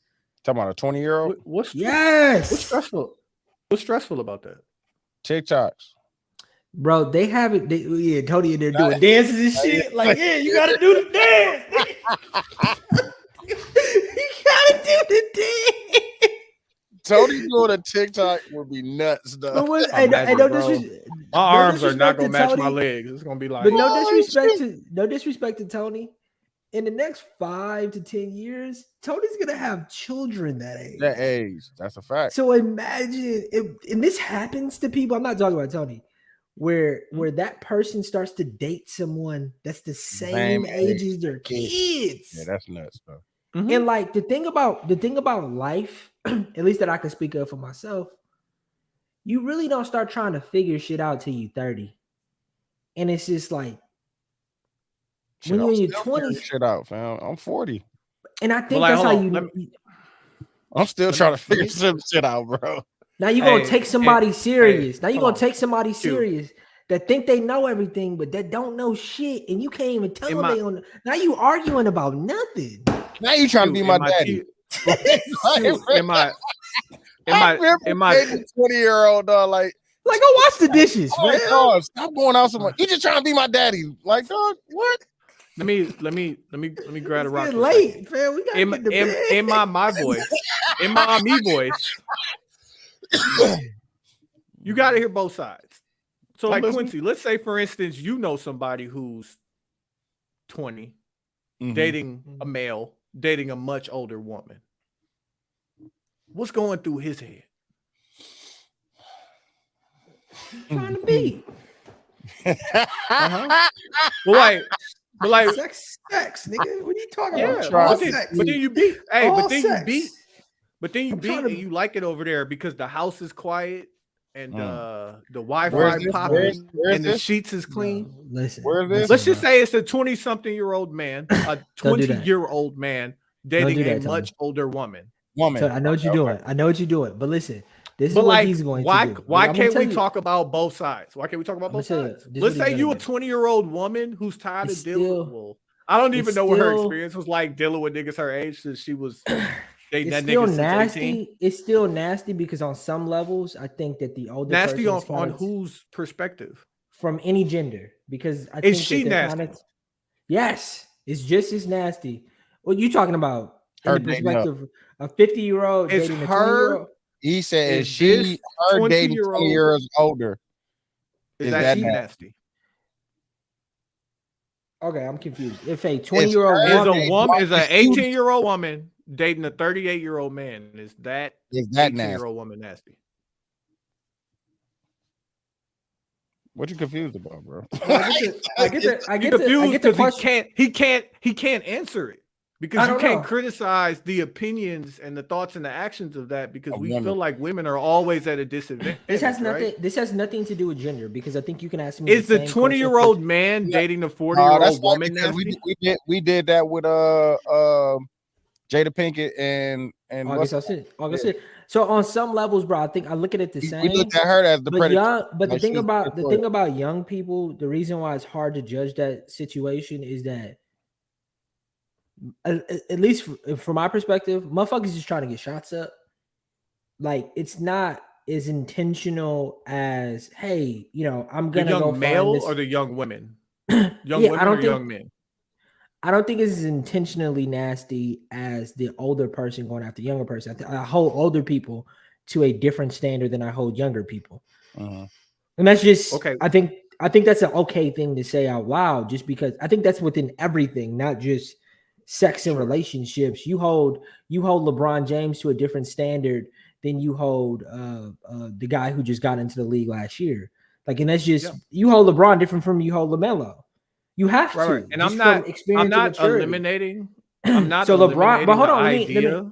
Talking about a 20-year-old? What's stressful about that? TikToks. Bro, they have it. Tony in there doing dances and shit. Like, you gotta do the dance. You gotta do the dance. Tony doing a TikTok would be nuts, though. My arms are not gonna match my legs. It's gonna be like, but no disrespect to Tony. In the next 5 to 10 years, Tony's gonna have children that age. That's a fact. So imagine and this happens to people. I'm not talking about Tony, where that person starts to date someone that's the same age as their kids. Yeah, that's nuts, bro. Mm-hmm. And like the thing about life, at least that I can speak of for myself, you really don't start trying to figure shit out till you 30. And it's just like when you're in your 20s, shit out, fam. I'm 40. And I think that's how I'm still trying to figure some shit out, bro. Now you're gonna take somebody serious. Now you're gonna take somebody serious that think they know everything, but that don't know shit, and you can't even tell them they on. Now you arguing about nothing. Now you trying to be my daddy. Am I 20-year-old dog? Like go wash the dishes, man. God, stop going out somewhere. You just trying to be my daddy. Like, dog, what? Let me grab a rock. It's late, fam. We got in my voice, in my me voice. You got to hear both sides. So, like Quincy, let's say for instance, you know somebody who's 20, dating a male, dating a much older woman. What's going through his head? Trying to be. Well, like sex, nigga. What are you talking about? But then you beat. Hey, but then you beat. But then you beat and you like it over there because the house is quiet and the Wi-Fi popping and the sheets is clean. No, listen, let's just say it's a 20-something-year-old man, a 20-year-old man dating a much older woman. So I know what you're doing. I know what you're doing. But listen, this is what he's going to do. Why can't we talk about both sides? Why can't we talk about both sides? Let's say you a 20-year-old woman who's tired of dealing with. I don't even know what her experience was like dealing with niggas her age since she was. It's still nasty. It's still nasty because on some levels, I think that the older nasty on whose perspective? From any gender, because I think she nasty? Yes, it's just as nasty. What you talking about? In the perspective of 50-year-old dating a 20-year-old? He said is she her dating 20 years older. Is that nasty? Okay, I'm confused. If a 20-year-old is an 18-year-old woman dating a 38-year-old man, is that 18-year-old woman nasty? What you confused about, bro? I get the question. He can't answer it because you can't criticize the opinions and the thoughts and the actions of that because we feel like women are always at a disadvantage. This has nothing to do with gender because I think you can ask me. Is the 20-year-old man dating a 40-year-old woman nasty? We did that with Jada Pinkett and August. So on some levels, bro, I think I look at it the same. We looked at her as the predator. But the thing about young people, the reason why it's hard to judge that situation is that, at least from my perspective, motherfuckers just trying to get shots up. Like it's not as intentional as, hey, I'm gonna go find male this. Or the young women, young men. I don't think it's as intentionally nasty as the older person going after younger person. I hold older people to a different standard than I hold younger people, and that's just okay. I think that's an okay thing to say out loud, just because I think that's within everything, not just sex and relationships. You hold LeBron James to a different standard than you hold the guy who just got into the league last year. Like, and that's just you hold LeBron different from you hold LaMelo. You have to, right. And I'm not eliminating. I'm not so LeBron. But hold on, idea.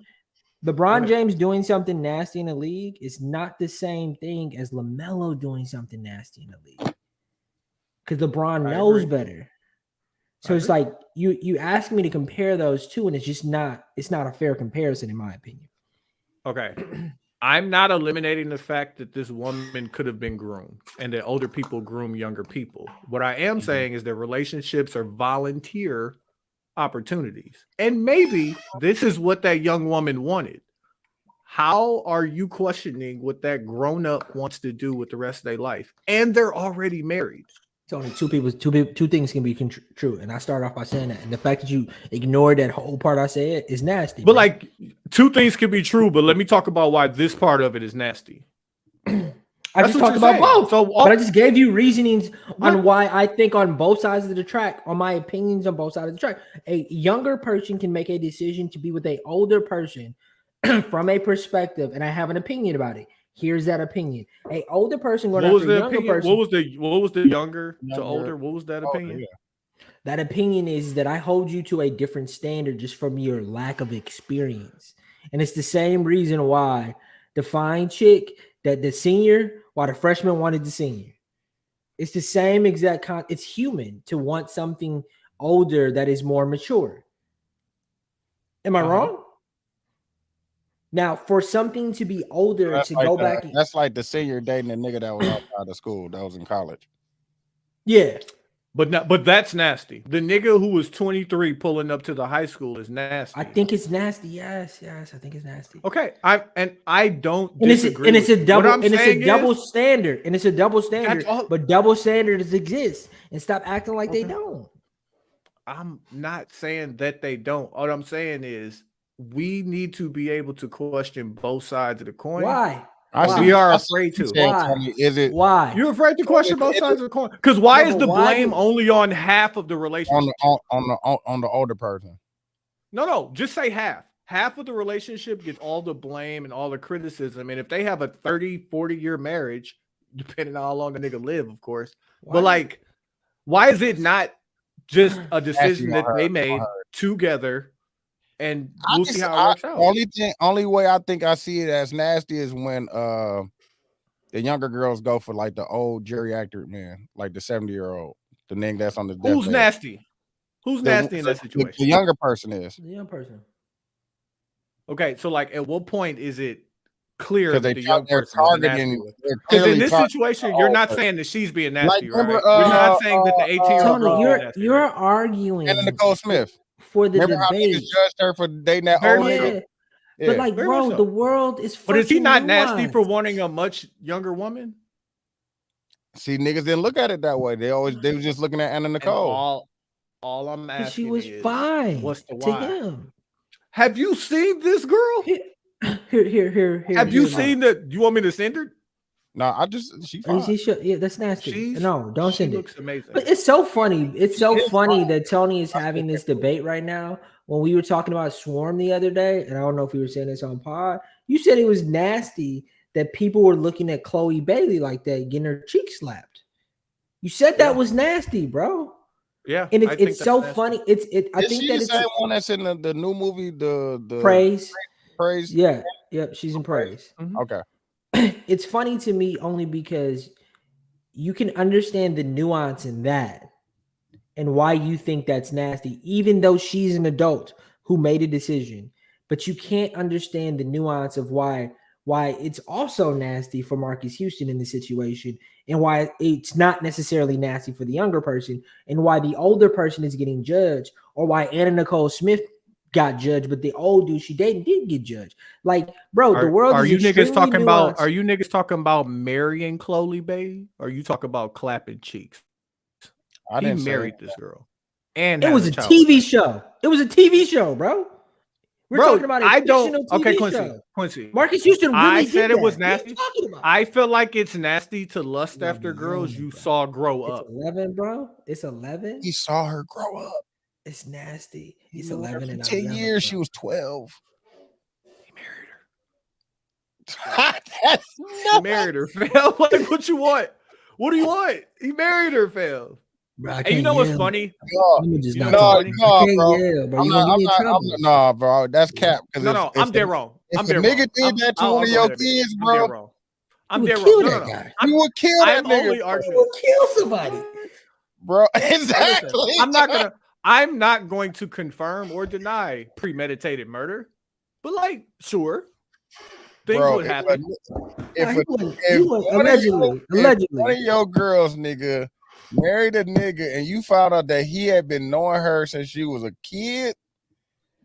LeBron James doing something nasty in the league is not the same thing as LaMelo doing something nasty in the league, because LeBron knows better. So it's like you ask me to compare those two, and it's not a fair comparison in my opinion. Okay. I'm not eliminating the fact that this woman could have been groomed and that older people groom younger people. What I am saying is that relationships are volunteer opportunities. And maybe this is what that young woman wanted. How are you questioning what that grown-up wants to do with the rest of their life? And they're already married. It's only two things can be true. And I start off by saying that. And the fact that you ignored that whole part I said is nasty. But like, two things can be true, but let me talk about why this part of it is nasty. I just talked about both. But I just gave you reasonings on why I think on both sides of the track, on my opinions on both sides of the track. A younger person can make a decision to be with an older person from a perspective, and I have an opinion about it. Here's that opinion. A older person going after a younger person. What was the younger to older? What was that opinion? Yeah. That opinion is that I hold you to a different standard just from your lack of experience. And it's the same reason why the fine chick that the senior, while the freshman wanted the senior. It's the same exact it's human to want something older that is more mature. Am I wrong? Now, for something to be older, that's to like go back. That's like the senior dating a nigga that was outside of school, that was in college. Yeah. But that's nasty. The nigga who was 23 pulling up to the high school is nasty. I think it's nasty. Yes, I think it's nasty. Okay. I don't disagree. And it's a double standard. And it's a double standard. But double standards exist. And stop acting like they don't. I'm not saying that they don't. All I'm saying is we need to be able to question both sides of the coin. Why? We are afraid to. Why? Is it why? You're afraid to question both sides of the coin? Because why is the blame only on half of the relationship? On the older person? No. Just say half. Half of the relationship gets all the blame and all the criticism. And if they have a 30, 40-year marriage, depending on how long the nigga live, of course. But like, why is it not just a decision that they made together? And we'll see how it works out. Only way I think I see it as nasty is when the younger girls go for like the old geriatric man, like the 70-year-old, the nigga that's on the deathbed. Who's nasty? Who's nasty in that situation? The younger person is. The young person. Okay, so like, at what point is it clear that the young person is nasty? Because in this situation, you're not saying that she's being nasty, right? You're not saying that the 18-year-old girl is nasty. You're arguing. And Nicole Smith. For the Remember debate. How judged her for dating that old nigga? Yeah. But like, bro, the world is. But is he not nasty for wanting a much younger woman? See, niggas didn't look at it that way. They were just looking at Anna Nicole. All I'm asking, she was fine. What's the to why? Him. Have you seen this girl? Here. Have you seen that? You want me to send her? No, she's fine. Yeah, that's nasty. No, don't send it. She looks amazing. But it's so funny. It's so funny that Tony is having this debate right now. When we were talking about Swarm the other day, and I don't know if we were saying this on pod, you said it was nasty that people were looking at Chloe Bailey like that, getting her cheek slapped. You said that was nasty, bro. Yeah, and it's so nasty. Funny. I think that it's the one that's in the new movie, the Praise. Praise. Yeah, yep. She's in Praise. Mm-hmm. Okay. It's funny to me only because you can understand the nuance in that and why you think that's nasty, even though she's an adult who made a decision. But you can't understand the nuance of why it's also nasty for Marcus Houston in this situation, and why it's not necessarily nasty for the younger person, and why the older person is getting judged, or why Anna Nicole Smith got judged, but the old dude she dated didn't get judged. Like, bro, the world are is you niggas talking nuanced. about? Are you niggas talking about marrying Chloe Bailey? Or are you talking about clapping cheeks? He married this girl, and it was a TV show. It was a TV show, bro. We're talking about a fictional TV show. Quincy. Marcus Houston really I said did it was that. nasty. I feel like it's nasty to lust after girls you saw grow up. It's 11, bro. It's 11. He saw her grow up. It's nasty. It's 11 and 10 years. She was 12. He married her. He married her, fam. Like, what you want? What do you want? He married her, fam. Bro, and you know what's funny? No, bro, that's cap. No, I'm dead wrong. I'm dead wrong. Nigga did that to one of your kids, bro. I'm dead wrong. No. You would kill that nigga. You would kill somebody, bro. Exactly. Listen, I'm not going to confirm or deny premeditated murder, but like, sure, things would happen. Allegedly, one of your girls, nigga, married a nigga, and you found out that he had been knowing her since she was a kid,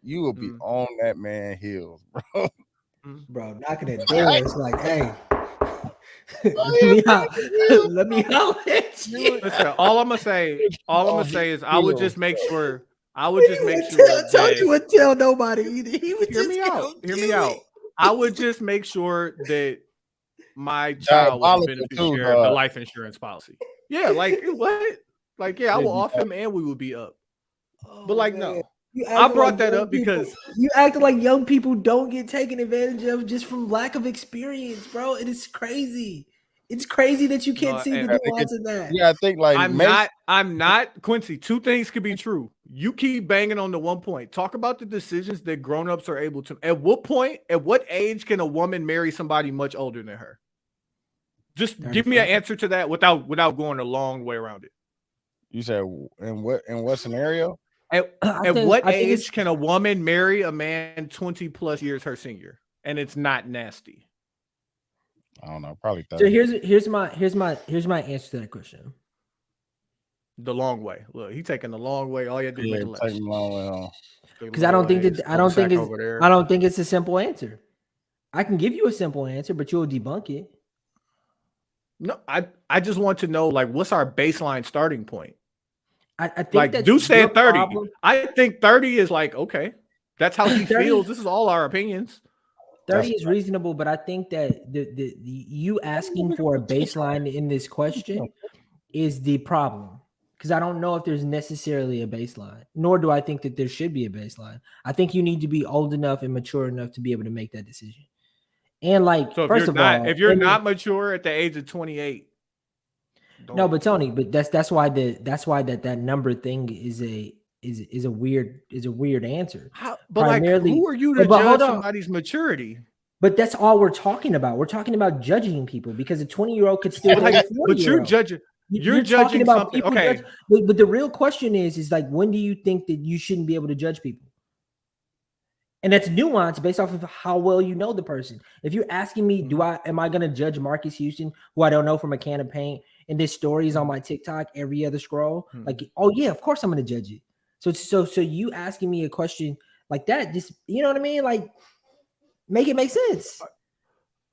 you would be on that man's heels, bro. Bro, knocking at door, it's like, hey. Let me out. Listen, all I'm gonna say is I would just make sure. Told you would tell nobody either. He would hear me out. I would just make sure that my child was beneficiary of the life insurance policy. Yeah, like what? Like, yeah, I will off him and we would be up. But like, no. I brought that up because you acting like young people don't get taken advantage of just from lack of experience, bro. It is crazy. It's crazy that you can't see the nuance of that. Yeah, I think like I'm not Quincy. Two things could be true. You keep banging on the one point. Talk about the decisions that grown-ups are able to. At what age can a woman marry somebody much older than her? Just 35. Give me an answer to that without going a long way around it. You said in what scenario? At what age can a woman marry a man 20 plus years her senior and it's not nasty? I don't know, probably 30. So here's my answer to that question. The long way. Look, he's taking the long way. All you have to do is make a take the long way home. Because I don't think it's a simple answer. I can give you a simple answer, but you'll debunk it. No, I just want to know, like, what's our baseline starting point? I think like Deuce said 30. I think 30 is like, okay, that's how he feels. This is all our opinions. 30 is reasonable, but I think that the you asking for a baseline in this question is the problem. Because I don't know if there's necessarily a baseline, nor do I think that there should be a baseline. I think you need to be old enough and mature enough to be able to make that decision. And like, so first of all, if you're not mature at the age of 28, no, but Tony, but that's why that number thing is a weird answer. But like, who are you to judge somebody's maturity? But that's all we're talking about. We're talking about judging people because a 20-year-old could still. But you're judging. You're judging about something. Okay, but the real question is like, when do you think that you shouldn't be able to judge people? And that's nuanced based off of how well you know the person. If you're asking me, am I going to judge Marcus Houston, who I don't know from a can of paint, and this story is on my TikTok every other scroll? Like, oh yeah, of course I'm going to judge it. So you asking me a question like that, just, you know what I mean? Like, make it make sense.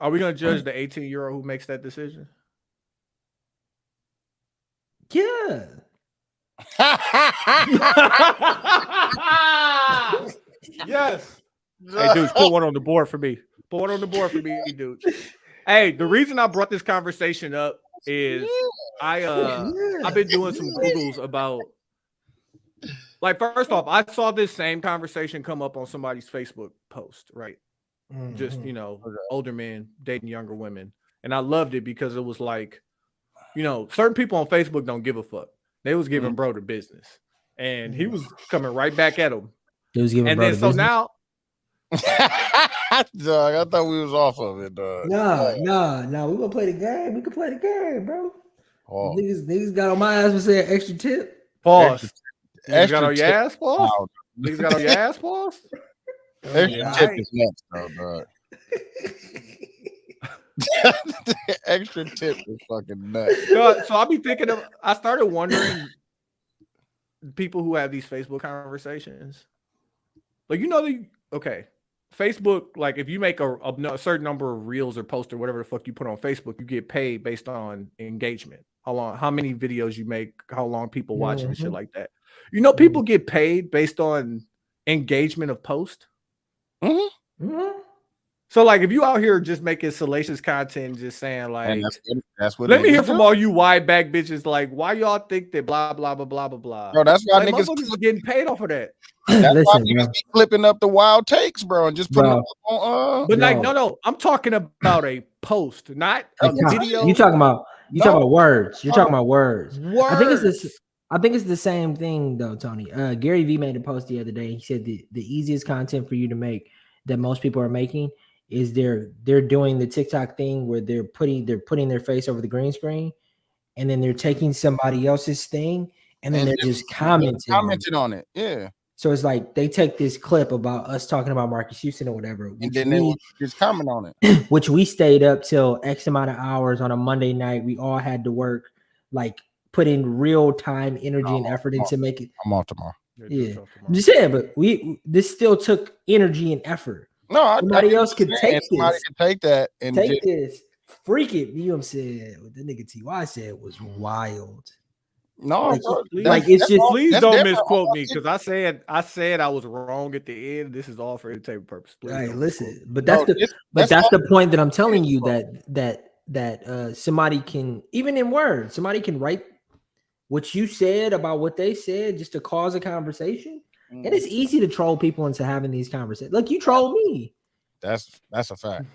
Are we going to judge the 18-year-old who makes that decision? Yeah. Yes. Hey, dudes, put one on the board for me. Put one on the board for me, dudes. Hey, the reason I brought this conversation up is I've been doing some Googles about, like, first off, I saw this same conversation come up on somebody's Facebook post, right? Mm-hmm. Just, older men dating younger women. And I loved it because it was like, certain people on Facebook don't give a fuck. They was giving bro the business. And he was coming right back at him. He was giving bro the business. Now, dog, I thought we was off of it, dog. No. We gonna play the game. We can play the game, bro. Oh. Niggas got on my ass for saying extra tip. Pause. Niggas got on your ass, pause? Niggas got on your ass, pause? Extra tip is next, though, dog. Extra tip is fucking nuts. So I'll be thinking I started wondering people who have these Facebook conversations. Like, Facebook, like, if you make a certain number of reels or posts or whatever the fuck you put on Facebook, you get paid based on engagement. How many videos you make, how long people watch and shit like that. People get paid based on engagement of post. So, like, if you out here just making salacious content, just saying, like, that's what let me hear from all you wide back bitches, like, why y'all think that blah, blah, blah, blah, blah, blah. Bro, that's why niggas are getting paid off of that. That's why niggas be clipping up the wild takes, bro, and just putting them on. But, like, no, I'm talking about a post, not a video. You talking about words. You're talking about words. I think it's the same thing, though, Tony. Gary Vee made a post the other day. He said the easiest content for you to make that most people are making is they're doing the TikTok thing where they're putting their face over the green screen, and then they're taking somebody else's thing, and then they're just commenting on it. Yeah. So it's like they take this clip about us talking about Marcus Houston or whatever, and then they just comment on it. Which we stayed up till X amount of hours on a Monday night. We all had to work, like, put in real time energy and effort into make it. I'm off tomorrow. Yeah, I'm just saying, but this still took energy and effort. No, somebody else could take this. Somebody could take that and take this. Freak it. You know what I'm saying? What the nigga T.Y. said was wild. No, it's just please don't misquote me, because I said I was wrong at the end. This is all for entertainment purpose. Please right, listen, but that's the point that I'm telling you that somebody can, even in words, somebody can write what you said about what they said just to cause a conversation. And it's easy to troll people into having these conversations. Like, you troll me. That's a fact.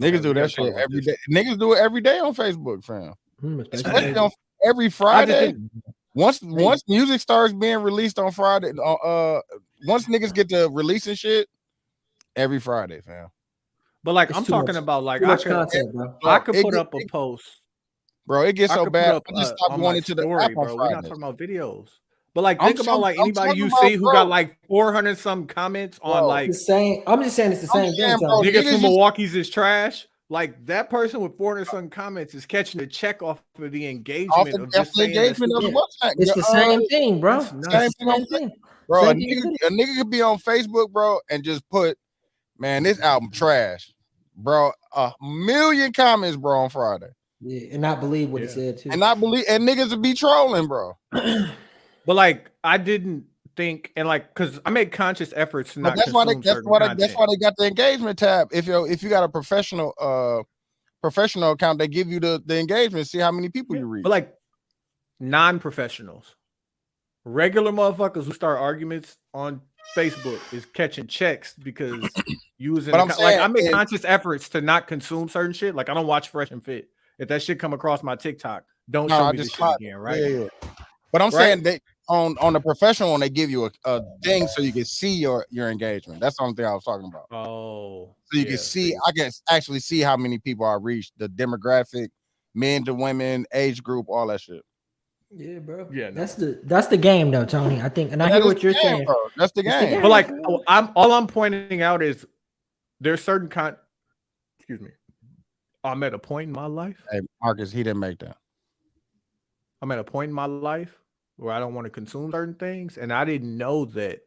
Niggas do that shit every day. Niggas do it every day on Facebook, fam. Especially on every Friday. Once music starts being released on Friday, once niggas get to releasing shit, every Friday, fam. But, like, I'm talking about, like, I could put up a post. Bro, it gets so bad. I just stopped going into the story, bro. We're not talking about videos. But, like, think about, like, anybody you see who got, like, 400 some comments on, like, the same. I'm just saying it's the same thing. Niggas from Milwaukee's is trash. Like, that person with 400 some comments is catching a check off of the engagement of just saying it's the same thing, bro. Same thing. Bro, a nigga could be on Facebook, bro, and just put, man, this album trash, bro. 1,000,000 comments, bro, on Friday. Yeah, and not believe what he said too. And niggas would be trolling, bro. But, like, I didn't think, and like, because I make conscious efforts to not that's why consume that's why they got the engagement tab. If you got a professional account, they give you the engagement, see how many people you reach. But like non-professionals, regular motherfuckers who start arguments on Facebook is catching checks because using I make conscious efforts to not consume certain shit. Like I don't watch Fresh and Fit. If that shit come across my TikTok, don't show me this shit again, right? Yeah. But I'm saying they on the professional one, they give you a thing so you can see your engagement. That's the only thing I was talking about. Oh, so you can see, I can actually see how many people I reached, the demographic, men to women, age group, all that shit. Yeah, bro. Yeah, that's the game though, Tony. I think, and I hear what you're saying. Bro. That's the game. But like, I'm pointing out is there's certain excuse me. I'm at a point in my life. Hey, Marcus, he didn't make that. I'm at a point in my life where I don't want to consume certain things, and I didn't know that.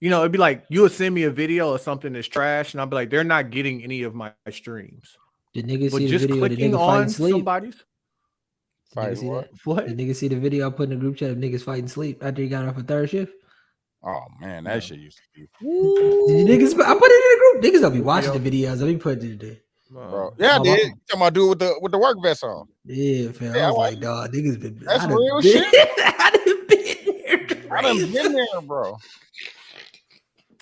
You know, it'd be like you would send me a video of something that's trash, and I'd be like, they're not getting any of my streams. Did niggas but see just the video clicking of niggas on sleep? Somebody's. What? Did niggas see the video I put in the group chat of niggas fighting sleep after he got off a third shift? Oh man, that shit used to be. Niggas, I put it in the group. Niggas don't be watching the videos. Let me put it in there. Bro, yeah, I did. You talking about dude with the work vest on? Yeah, fam. I was like, dog, niggas been. That's real shit. I done been there. I done been there, bro.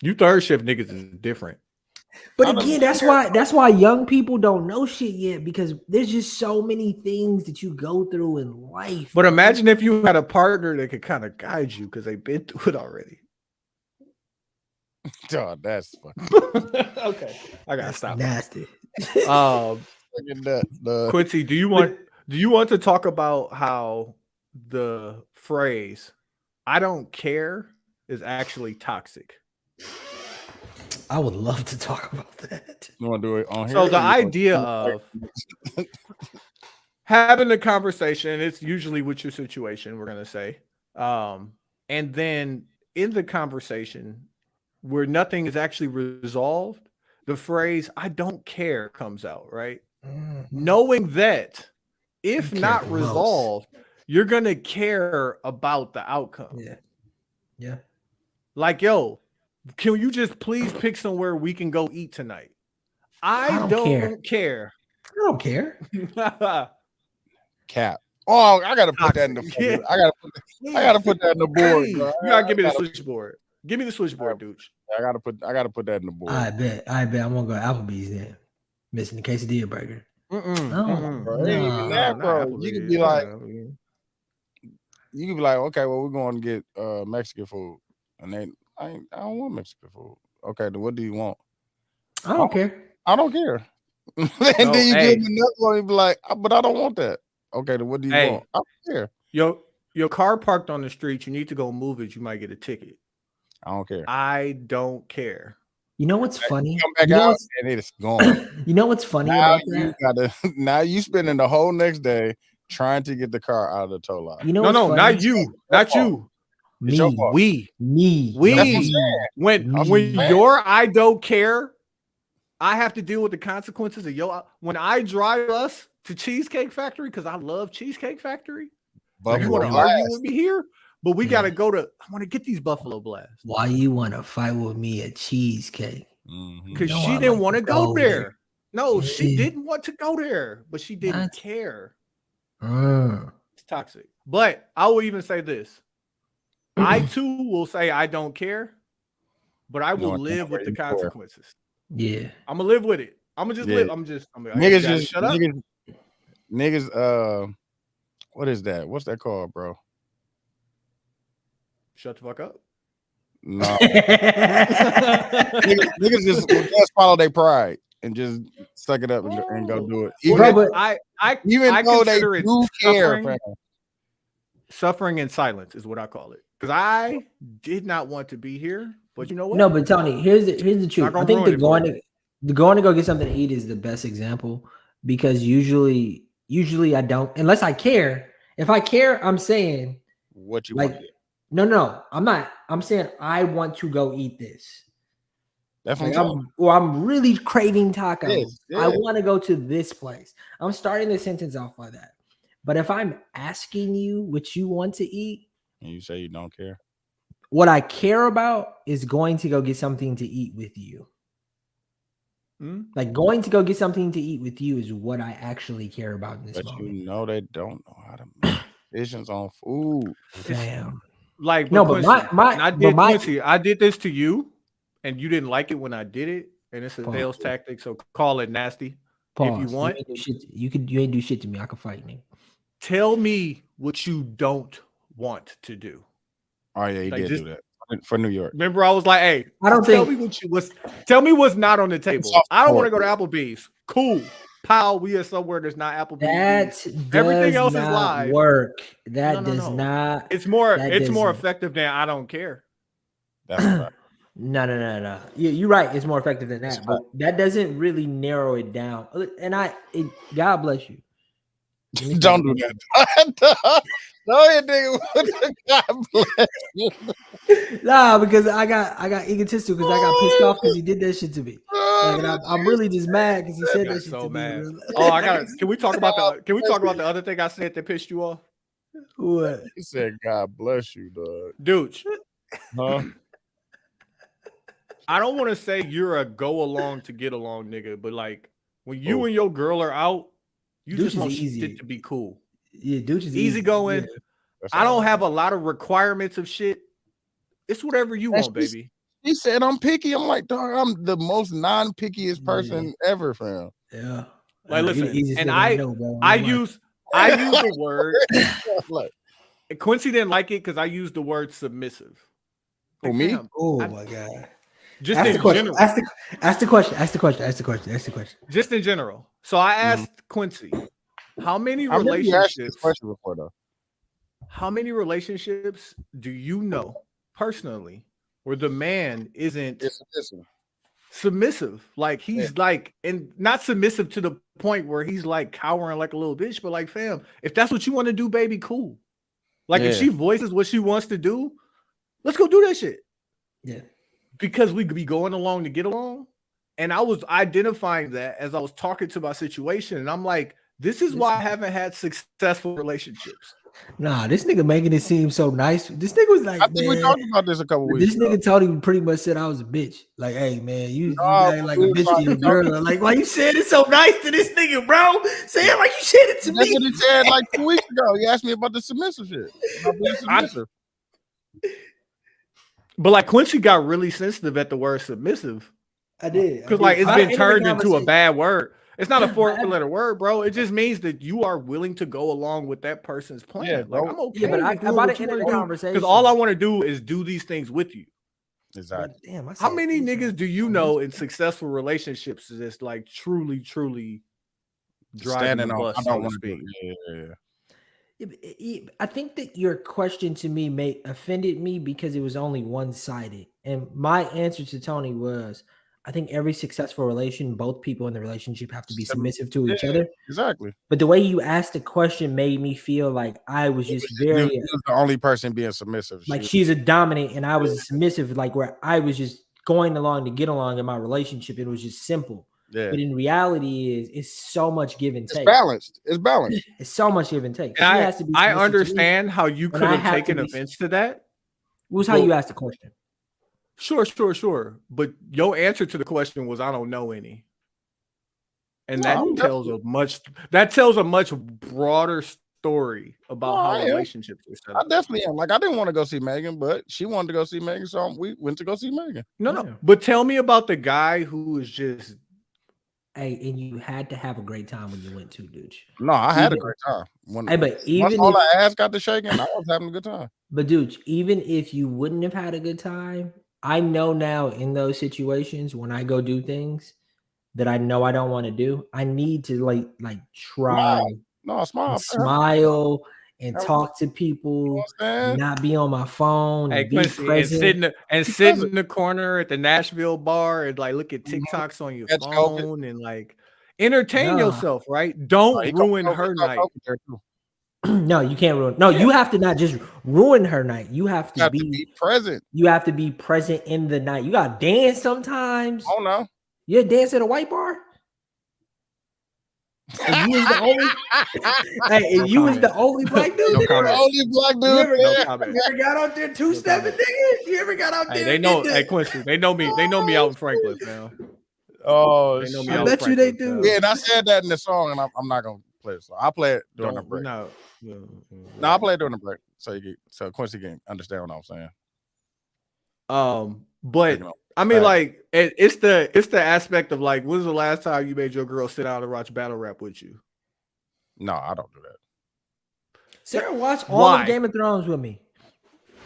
You third shift niggas is different. But again, that's why young people don't know shit yet, because there's just so many things that you go through in life. But imagine if you had a partner that could kind of guide you because they've been through it already. Dog, that's fucking okay. I gotta stop. Nasty. Quincy, do you want to talk about how the phrase "I don't care" is actually toxic? I would love to talk about that. You want to do it on here? So the idea of having a conversation, it's usually with your situation, we're gonna say, and then in the conversation where nothing is actually resolved, the phrase "I don't care" comes out, right? Mm-hmm. Knowing that if not resolved, you're gonna care about the outcome. Yeah. Like, yo, can you just please pick somewhere we can go eat tonight? I don't care. I don't care. Cap. Oh, I gotta put that in the. I gotta put that in the board. Hey, you gotta give me the switchboard. Give me the switchboard, dude. I gotta put that in the board. I bet. I'm gonna go to Applebee's then. Missing the quesadilla burger. Bro. You could be like, okay, well, we're going to get Mexican food, and then I don't want Mexican food. Okay, then what do you want? I don't care. I don't care. And then you give me another one, and be like, but I don't want that. Okay, then what do you want? I don't care. Your car parked on the street. You need to go move it. You might get a ticket. I don't care. I don't care. You know what's funny? Come back out and it's gone. You know what's funny now about that? Now you spending the whole next day trying to get the car out of the tow lot. You know, no, not you, not you. Me. When your I don't care, I have to deal with the consequences of when I drive us to Cheesecake Factory because I love Cheesecake Factory. Like, you want to argue with me here? But we gotta go to. I want to get these Buffalo Blasts. Why you want to fight with me at Cheesecake? Because she didn't want to go there. No, she didn't want to go there, but she didn't care. It's toxic. But I will even say this: I too will say I don't care, but I will live with the consequences. Yeah, I'm gonna live with it. I'm gonna just live. Niggas just shut up. Niggas. What is that? What's that called, bro? Shut the fuck up. No. niggas just follow their pride and just suck it up and go do it. Even though they do care. Suffering in silence is what I call it. Because I did not want to be here, but you know what? No, but Tony, here's the truth. I think the going to go get something to eat is the best example, because usually I don't, unless I care. If I care, I'm saying what you like. want. No, I'm not. I'm saying I want to go eat this. Definitely. I'm really craving tacos. Yeah. I want to go to this place. I'm starting the sentence off like that. But if I'm asking you what you want to eat, and you say you don't care, What I care about is going to go get something to eat with you. Like going to go get something to eat with you is what I actually care about in this moment. You know they don't know how to make decisions on food. Fam. Like no, but Quincy, I did this to you, and you didn't like it when I did it, and it's a sales tactic. So call it nasty. If you want, you ain't do shit to me. I can fight, nigga. Tell me what you don't want to do. Oh yeah, he did do that for New York. Remember, I was like, "Hey, tell me what's not on the table. I don't want to go to Applebee's. Cool, pal. We are somewhere that's not Applebee's. Everything else is live. Work. That does not. It's more effective than I don't care. That's right. No. You're right. It's more effective than that, but that doesn't really narrow it down. And God bless you. Don't do that. No, nigga. God bless you. Nah, because I got egotistical because I got pissed off because he did that shit to me. Like, I'm really just mad because he said that shit to me. Oh, Can we talk about the other thing I said that pissed you off? What? He said, "God bless you, dog." Dude. Huh? I don't want to say you're a go along to get along nigga, but like when you and your girl are out, you just want shit to be cool. Yeah, dude is easy going. Yeah. I don't have a lot of requirements of shit. It's whatever you want, baby. He said I'm picky. I'm like, dog, I'm the most non-pickiest person ever, fam. Yeah. Like, listen, and I use the word. Like, Quincy didn't like it because I used the word submissive. For me? Oh my god. Just in general. Ask the question. Just in general. So I asked Quincy, how many relationships? How many relationships do you know personally where the man isn't submissive? Like he's like, and not submissive to the point where he's like cowering like a little bitch, but like, fam, if that's what you want to do, baby, cool. Like if she voices what she wants to do, let's go do that shit. Yeah. Because we could be going along to get along. And I was identifying that as I was talking to my situation. And I'm like, this is why I haven't had successful relationships. Nah, this nigga making it seem so nice. This nigga was like, I think we talked about this a couple weeks ago. This nigga Tony pretty much said I was a bitch. Like, hey man, you like a bitch to your girl. Like, why you said it so nice to this nigga, bro? Say it like you said it to me. That's what he said like 2 weeks ago. He asked me about the submissive shit. About being submissive. But like Quincy got really sensitive at the word submissive. I did. Because like it's been turned into a bad word. It's not a 4-letter word, bro. It just means that you are willing to go along with that person's plan. Yeah, like I'm okay. Yeah, but I about to end the conversation. Because all I want to do is do these things with you. Exactly. Damn, how many niggas do you know in successful relationships that's like truly driving the bus, so to speak? I think that your question to me offended me because it was only one-sided. And my answer to Tony was, I think every successful relation, both people in the relationship have to be submissive to each other. Exactly. But the way you asked the question made me feel like I was just very the only person being submissive. Like she's a dominant and I was a submissive, like where I was just going along to get along in my relationship. It was just simple. Yeah. But in reality, it's so much give and take. It's balanced. It's so much give and take. I understand how you could have taken offense to that. What was how you asked the question? Sure. But your answer to the question was, I don't know any. And that tells a much broader story about how relationships are set up. I definitely am. Like, I didn't want to go see Megan, but she wanted to go see Megan, so we went to go see Megan. No. But tell me about the guy who is just. Hey, and you had to have a great time when you went to, dude. No, I had a great time. Once all our ass got to shaking, I was having a good time. But dude, even if you wouldn't have had a good time, I know now in those situations when I go do things that I know I don't want to do, I need to like try, smile and talk to people, not be on my phone, and be present. And sit in the corner at the Nashville bar and like look at TikToks on your phone and like entertain yourself, right? Don't ruin her night. No, you can't ruin. No, you have to not just ruin her night. You have to be present. You have to be present in the night. You gotta dance sometimes. Oh no, you dance at a white bar. And you was the only, hey, and you was the only black dude. No comment. Only black dude. You ever got out there two-stepping, nigga? You ever got out there? They know, hey Quincy, they know me. They know me out in Franklin, man. Oh, they know me I out bet in you they Franklin, do. Yeah, and I said that in the song, and I'm not gonna play it. So I'll play it during the break. No, I'll play it during the break, so Quincy can understand what I'm saying. But I mean, like, it's the aspect of like, when's the last time you made your girl sit down and watch battle rap with you? No, I don't do that. Sarah watched all of Game of Thrones with me.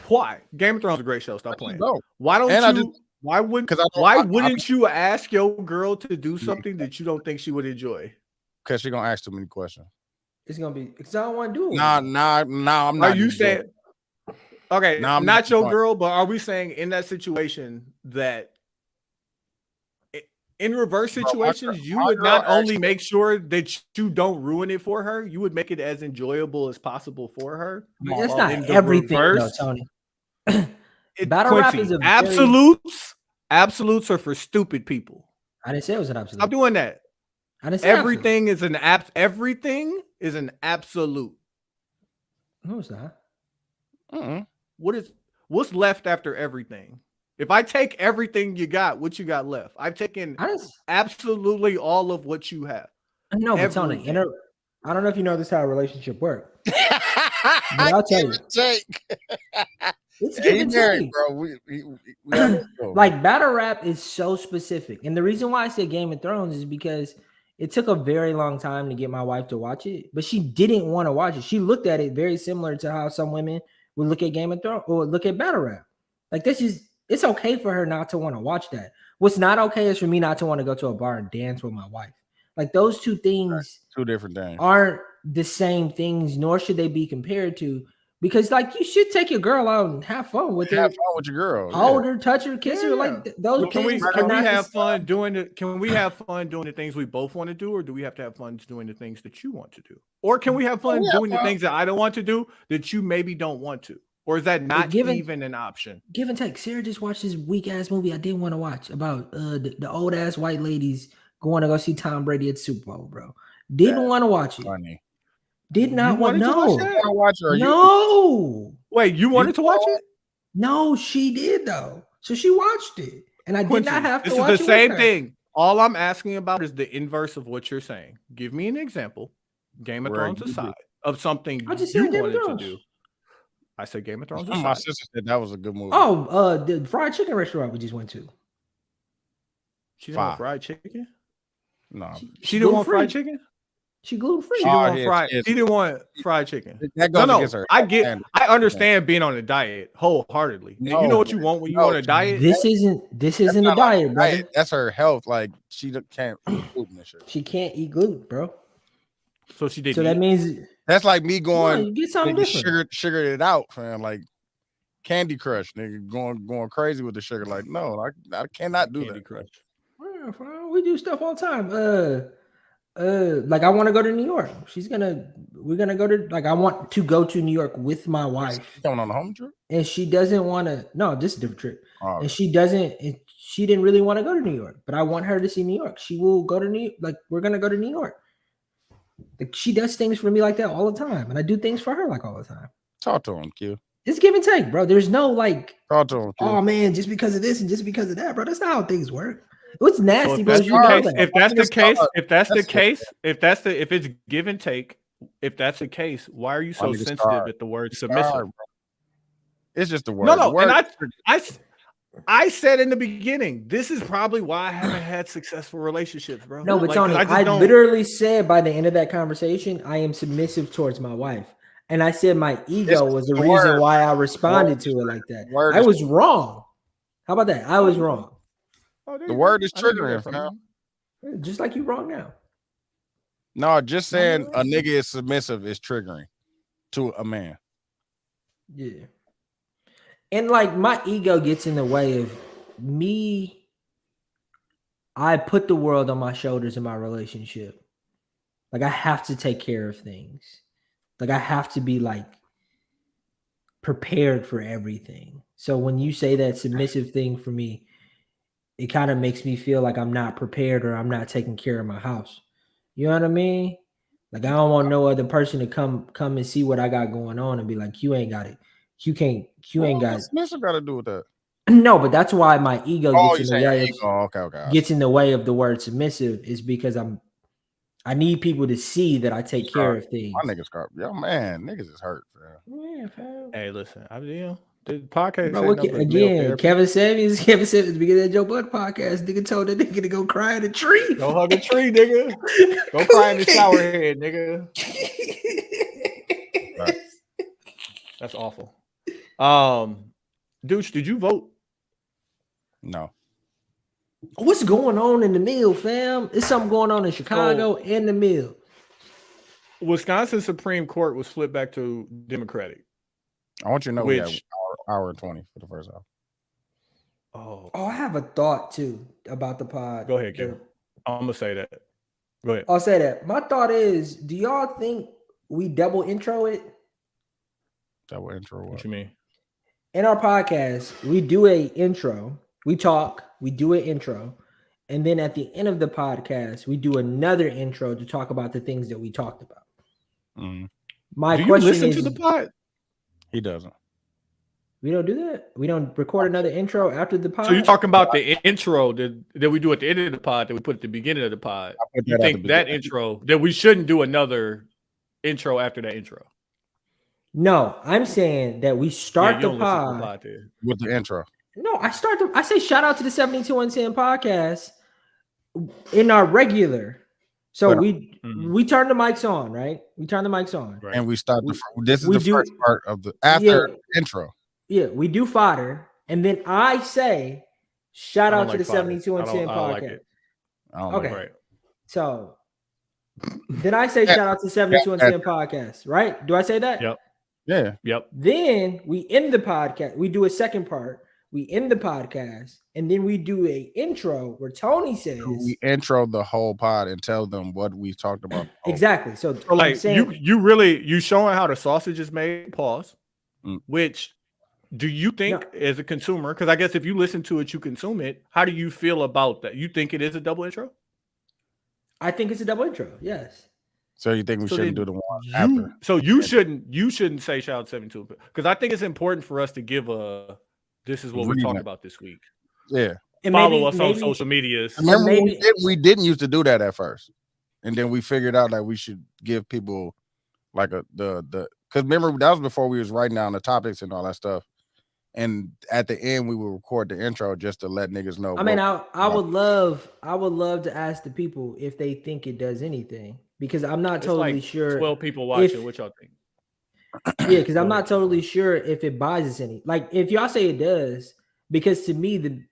Why? Game of Thrones is a great show. Stop playing. No. Why don't you? Why wouldn't you ask your girl to do something that you don't think she would enjoy? Because she's gonna ask too many questions. It's gonna be because I don't want to do it. Nah, I'm not. Are you saying? Okay, not your girl, but are we saying in that situation that in reverse situations, you would not only make sure that you don't ruin it for her, you would make it as enjoyable as possible for her? That's not everything, though, Tony. Battle rap is a absolutes. Absolutes are for stupid people. I didn't say it was an absolute. Stop doing that. I didn't say everything is an everything is an absolute. No, it's not. What's left after everything? If I take everything you got, what you got left? I've taken absolutely all of what you have. No, but Tony, I don't know if you know this how a relationship works. But I'll tell you. It's give and take, bro. We like battle rap is so specific. And the reason why I say Game of Thrones is because it took a very long time to get my wife to watch it, but she didn't want to watch it. She looked at it very similar to how some women would look at Game of Thrones or look at battle rap. Like it's okay for her not to want to watch that. What's not okay is for me not to want to go to a bar and dance with my wife. Like those two things, two different things, aren't the same things, nor should they be compared to. Because like you should take your girl out and have fun with her. Have fun with your girl. Hold her, touch her, kiss her. Like those. Can we have fun doing it? Can we have fun doing the things we both want to do, or do we have to have fun doing the things that you want to do? Or can we have fun doing the things that I don't want to do that you maybe don't want to? Or is that not even an option? Give and take. Sarah just watched this weak ass movie I didn't want to watch about the old ass white ladies going to go see Tom Brady at the Super Bowl, bro. Didn't want to watch it. Funny. Did not want to watch it. No. Wait, you wanted to watch it? No, she did though. So she watched it, and I did not have to watch it. This is the same thing. All I'm asking about is the inverse of what you're saying. Give me an example, Game of Thrones aside, of something you wanted to do. I said Game of Thrones aside. My sister said that was a good movie. Oh, the fried chicken restaurant we just went to. She didn't want fried chicken? No. She didn't want fried chicken? She gluten-free. She didn't want fried chicken. That goes against her. I understand being on a diet wholeheartedly. No, you know what you want when you on a diet? This isn't a diet, bro. That's her health. Like she can't eat gluten and shit. She can't eat gluten, bro. So she did. So that means that's like me going get something different. Sugared it out, fam. Like Candy Crush, nigga, going crazy with the sugar. Like, no, I cannot do Candy Crush. Well, we do stuff all the time. Like I want to go to New York. We're gonna go to, like, I want to go to New York with my wife. Going on a home trip? And she doesn't want to. No, this is a different trip. And she didn't really want to go to New York, but I want her to see New York. She will go to New York. Like, we're gonna go to New York. Like, she does things for me like that all the time, and I do things for her like all the time. Talk to him, Q. It's give and take, bro. There's no like, talk to him, Q. Oh man, just because of this and just because of that, bro. That's not how things work. It's nasty, bro. If that's it's give and take, if that's the case, why are you so sensitive at the word submissive? It's just the word. No, and I said in the beginning, this is probably why I haven't had successful relationships, bro. No, but Tony, I literally said by the end of that conversation, I am submissive towards my wife. And I said my ego was the reason why I responded to it like that. I was wrong. How about that? I was wrong. The word is triggering, fam. Just like you wrong now. No, just saying a nigga is submissive is triggering to a man. Yeah. And like my ego gets in the way of me. I put the world on my shoulders in my relationship. Like I have to take care of things. Like I have to be like prepared for everything. So when you say that submissive thing for me, it kind of makes me feel like I'm not prepared or I'm not taking care of my house. You know what I mean? Like I don't want no other person to come and see what I got going on and be like, you ain't got it. You ain't got it. What's got to do with that? No, but that's why my ego gets in the way of okay. Gets in the way of the word submissive is because I need people to see that I take care of things. My niggas scarf. Yo, man, niggas is hurt, fam. Yeah, fam. Hey, listen, the podcast. Bro, again, Kevin Samuels, the beginning of Joe Budden podcast, nigga told that nigga to go cry in a tree. Go hug a tree, nigga. Go cry in the shower head, nigga. That's awful. Douche, did you vote? No. What's going on in the mill, fam? There's something going on in Chicago and the mill. Wisconsin Supreme Court was flipped back to Democratic. I want you to know we have hour and 20 for the first hour. Oh, I have a thought too about the pod. Go ahead, Kevin. I'm gonna say that. Go ahead. I'll say that. My thought is, do y'all think we double intro it? Double intro what? What you mean? In our podcast, we do a intro. We talk. We do an intro, and then at the end of the podcast, we do another intro to talk about the things that we talked about. Mm-hmm. My question is, to the pod? He doesn't. We don't do that. We don't record another intro after the pod. So you're talking about the intro that we do at the end of the pod that we put at the beginning of the pod. You think that intro that we shouldn't do another intro after that intro? No, I'm saying that we start the pod with the intro. No, I say shout out to the 7210 podcast in our regular. So we turn the mics on, right? We turn the mics on. Right. And we start this is the first part of the after intro. Yeah, we do fodder, and then I say shout out to the 7210 podcast. Okay. Right. So then I say shout out to 7210 podcast, right? Do I say that? Yep. Yeah. Yep. Then we end the podcast. We do a second part. We end the podcast, and then we do a intro where Tony says we intro the whole pod and tell them what we talked about. Exactly. So like you showing how the sausage is made. Pause. Which do you think as a consumer? Because I guess if you listen to it, you consume it. How do you feel about that? You think it is a double intro? I think it's a double intro. Yes. So you think we shouldn't do the one after? So you shouldn't say shout out 72 because I think it's important for us to give a. This is what we talked about this week. Yeah. And follow us on social medias. Remember we didn't used to do that at first. And then we figured out that we should give people like because remember that was before we was writing down the topics and all that stuff. And at the end we would record the intro just to let niggas know. I mean, I would love to ask the people if they think it does anything because I'm not totally sure. 12 people watching, what y'all think? Yeah, because I'm not totally sure if it buys us any. Like, if y'all say it does, because to me,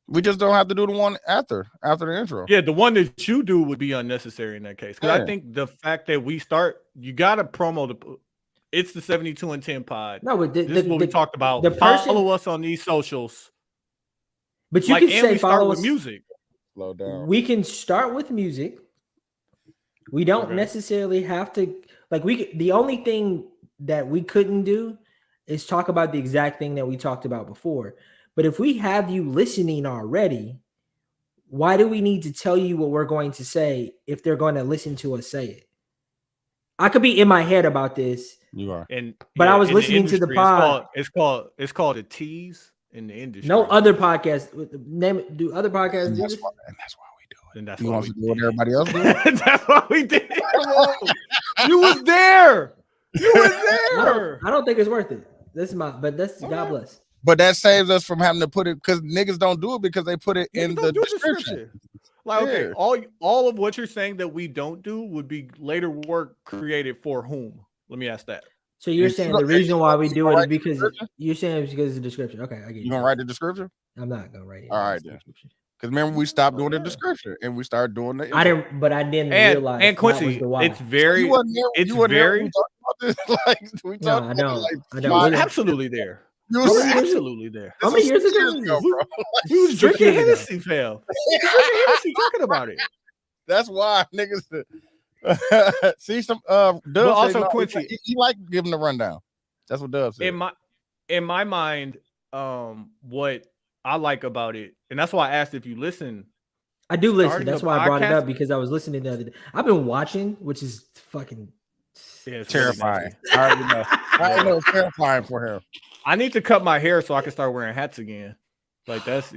we just don't have to do the one after the intro. Yeah, the one that you do would be unnecessary in that case. Because I think the fact that we start, you got to promo it's the 72 and 10 pod. No, but this is what we talked about. Follow us on these socials. But you can say follow us with music. Slow down. We can start with music. We don't necessarily have to. Like the only thing that we couldn't do is talk about the exact thing that we talked about before. But if we have you listening already, why do we need to tell you what we're going to say if they're going to listen to us say it? I could be in my head about this. You are. But I was listening to the pod. It's called a tease in the industry. No other podcast. Do other podcasts do this? And that's why we do it. And that's you why want to do what everybody else do? That's why we did it. You was there. You were there. I don't think it's worth it. God bless. But that saves us from having to put it because niggas don't do it because they put it in the description. Like, okay, all of what you're saying that we don't do would be later work created for whom? Let me ask that. So you're saying the reason why we do it is because you're saying it's because of the description. Okay, I get you. Gonna write the description? I'm not gonna write it. All right, then. Because remember, we stopped doing the description and we started doing the. I didn't realize. And Quincy, it's very. You weren't very. We talked about this. I was absolutely there. You was absolutely there. How many years ago, bro? You was drinking Hennessy, fam. Hennessy talking about it. That's why niggas. See some. But also Quincy, he like giving the rundown. That's what Dub said. In my mind, what I like about it, and that's why I asked if you listen. I do listen. That's why I brought it up, because I was listening the other day. I've been watching, which is fucking terrifying. I already know. I know it's terrifying for him. I need to cut my hair so I can start wearing hats again. Like that's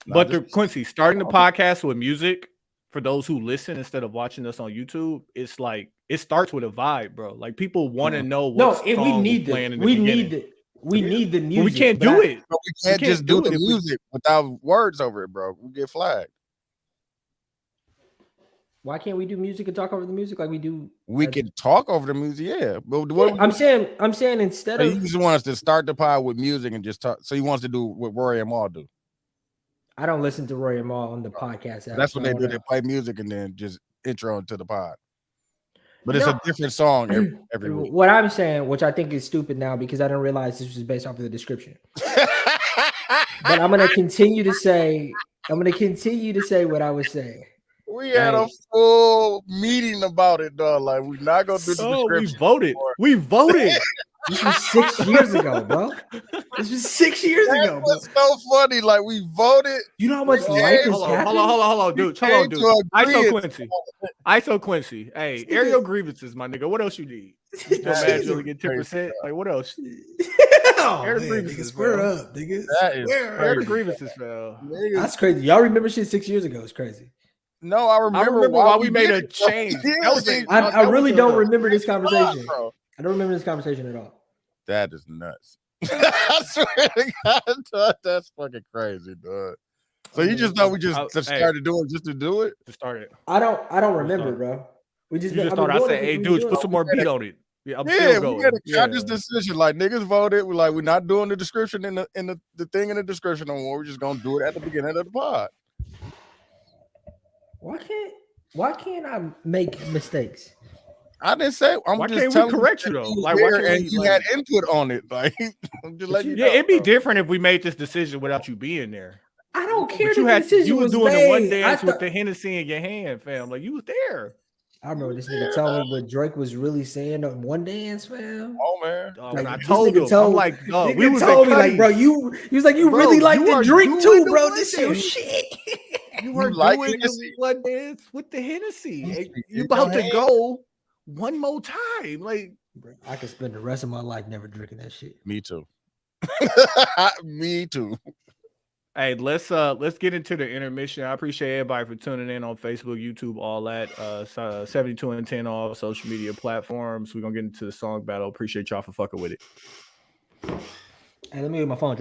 But Quincy, starting the podcast with music for those who listen instead of watching us on YouTube, it's like it starts with a vibe, bro. Like people want to know what we need the music. But we can't do it. But we can't just do the music without words over it, bro. We get flagged. Why can't we do music and talk over the music like we do? We can talk over the music, yeah. But I'm saying instead of he just wants to start the pod with music and just talk. So he wants to do what Rory and Mal do. I don't listen to Rory and Mal on the podcast. That's what they do. They play music and then just intro into the pod. But it's a different song every week. What I'm saying, which I think is stupid now because I didn't realize this was based off of the description. But I'm gonna continue to say what I was saying. We had a full meeting about it, dog. Like we're not gonna do the description. We voted. This was 6 years ago, bro. This was 6 years ago, bro. That's so funny. Like we voted. You know how much life is happening? Hold on, dude. ISO Quincy. Hey, air your grievances, my nigga. What else you need? You still mad you only get 10%? Like what else? Air the grievances. Square up, nigga. Air the grievances, man. That's crazy. Y'all remember shit 6 years ago? It's crazy. No, I remember why we made a change. I really don't remember this conversation. I don't remember this conversation at all. That is nuts. I swear to God, dog, that's fucking crazy, dog. So you just thought we just started doing just to do it? To start it. I don't remember, bro. We just thought I said, hey, dudes, put some more beat on it. Yeah, we had a conscious decision. Like niggas voted. We're not doing the description in the thing in the description no more. We're just gonna do it at the beginning of the pod. Why can't I make mistakes? I didn't say. Why can't we correct you though? Like, why can't you had input on it? Like, I'm just letting you know. It'd be different if we made this decision without you being there. I don't care. You was doing the one dance with the Hennessy in your hand, fam. Like you was there. I remember this nigga telling me what Drake was really saying on one dance, fam. Oh man, like, I told him, I'm like, oh, we was told me like, bro, he was like, you really like the drink too, bro. This your shit. You were like doing the one dance with the Hennessy. You about to go one more time, like. I could spend the rest of my life never drinking that shit. Me too. Me too. Hey, let's get into the intermission. I appreciate everybody for tuning in on Facebook, YouTube, all that. 72 and 10 all social media platforms. We're gonna get into the song battle. Appreciate y'all for fucking with it. Hey, let me get my phone.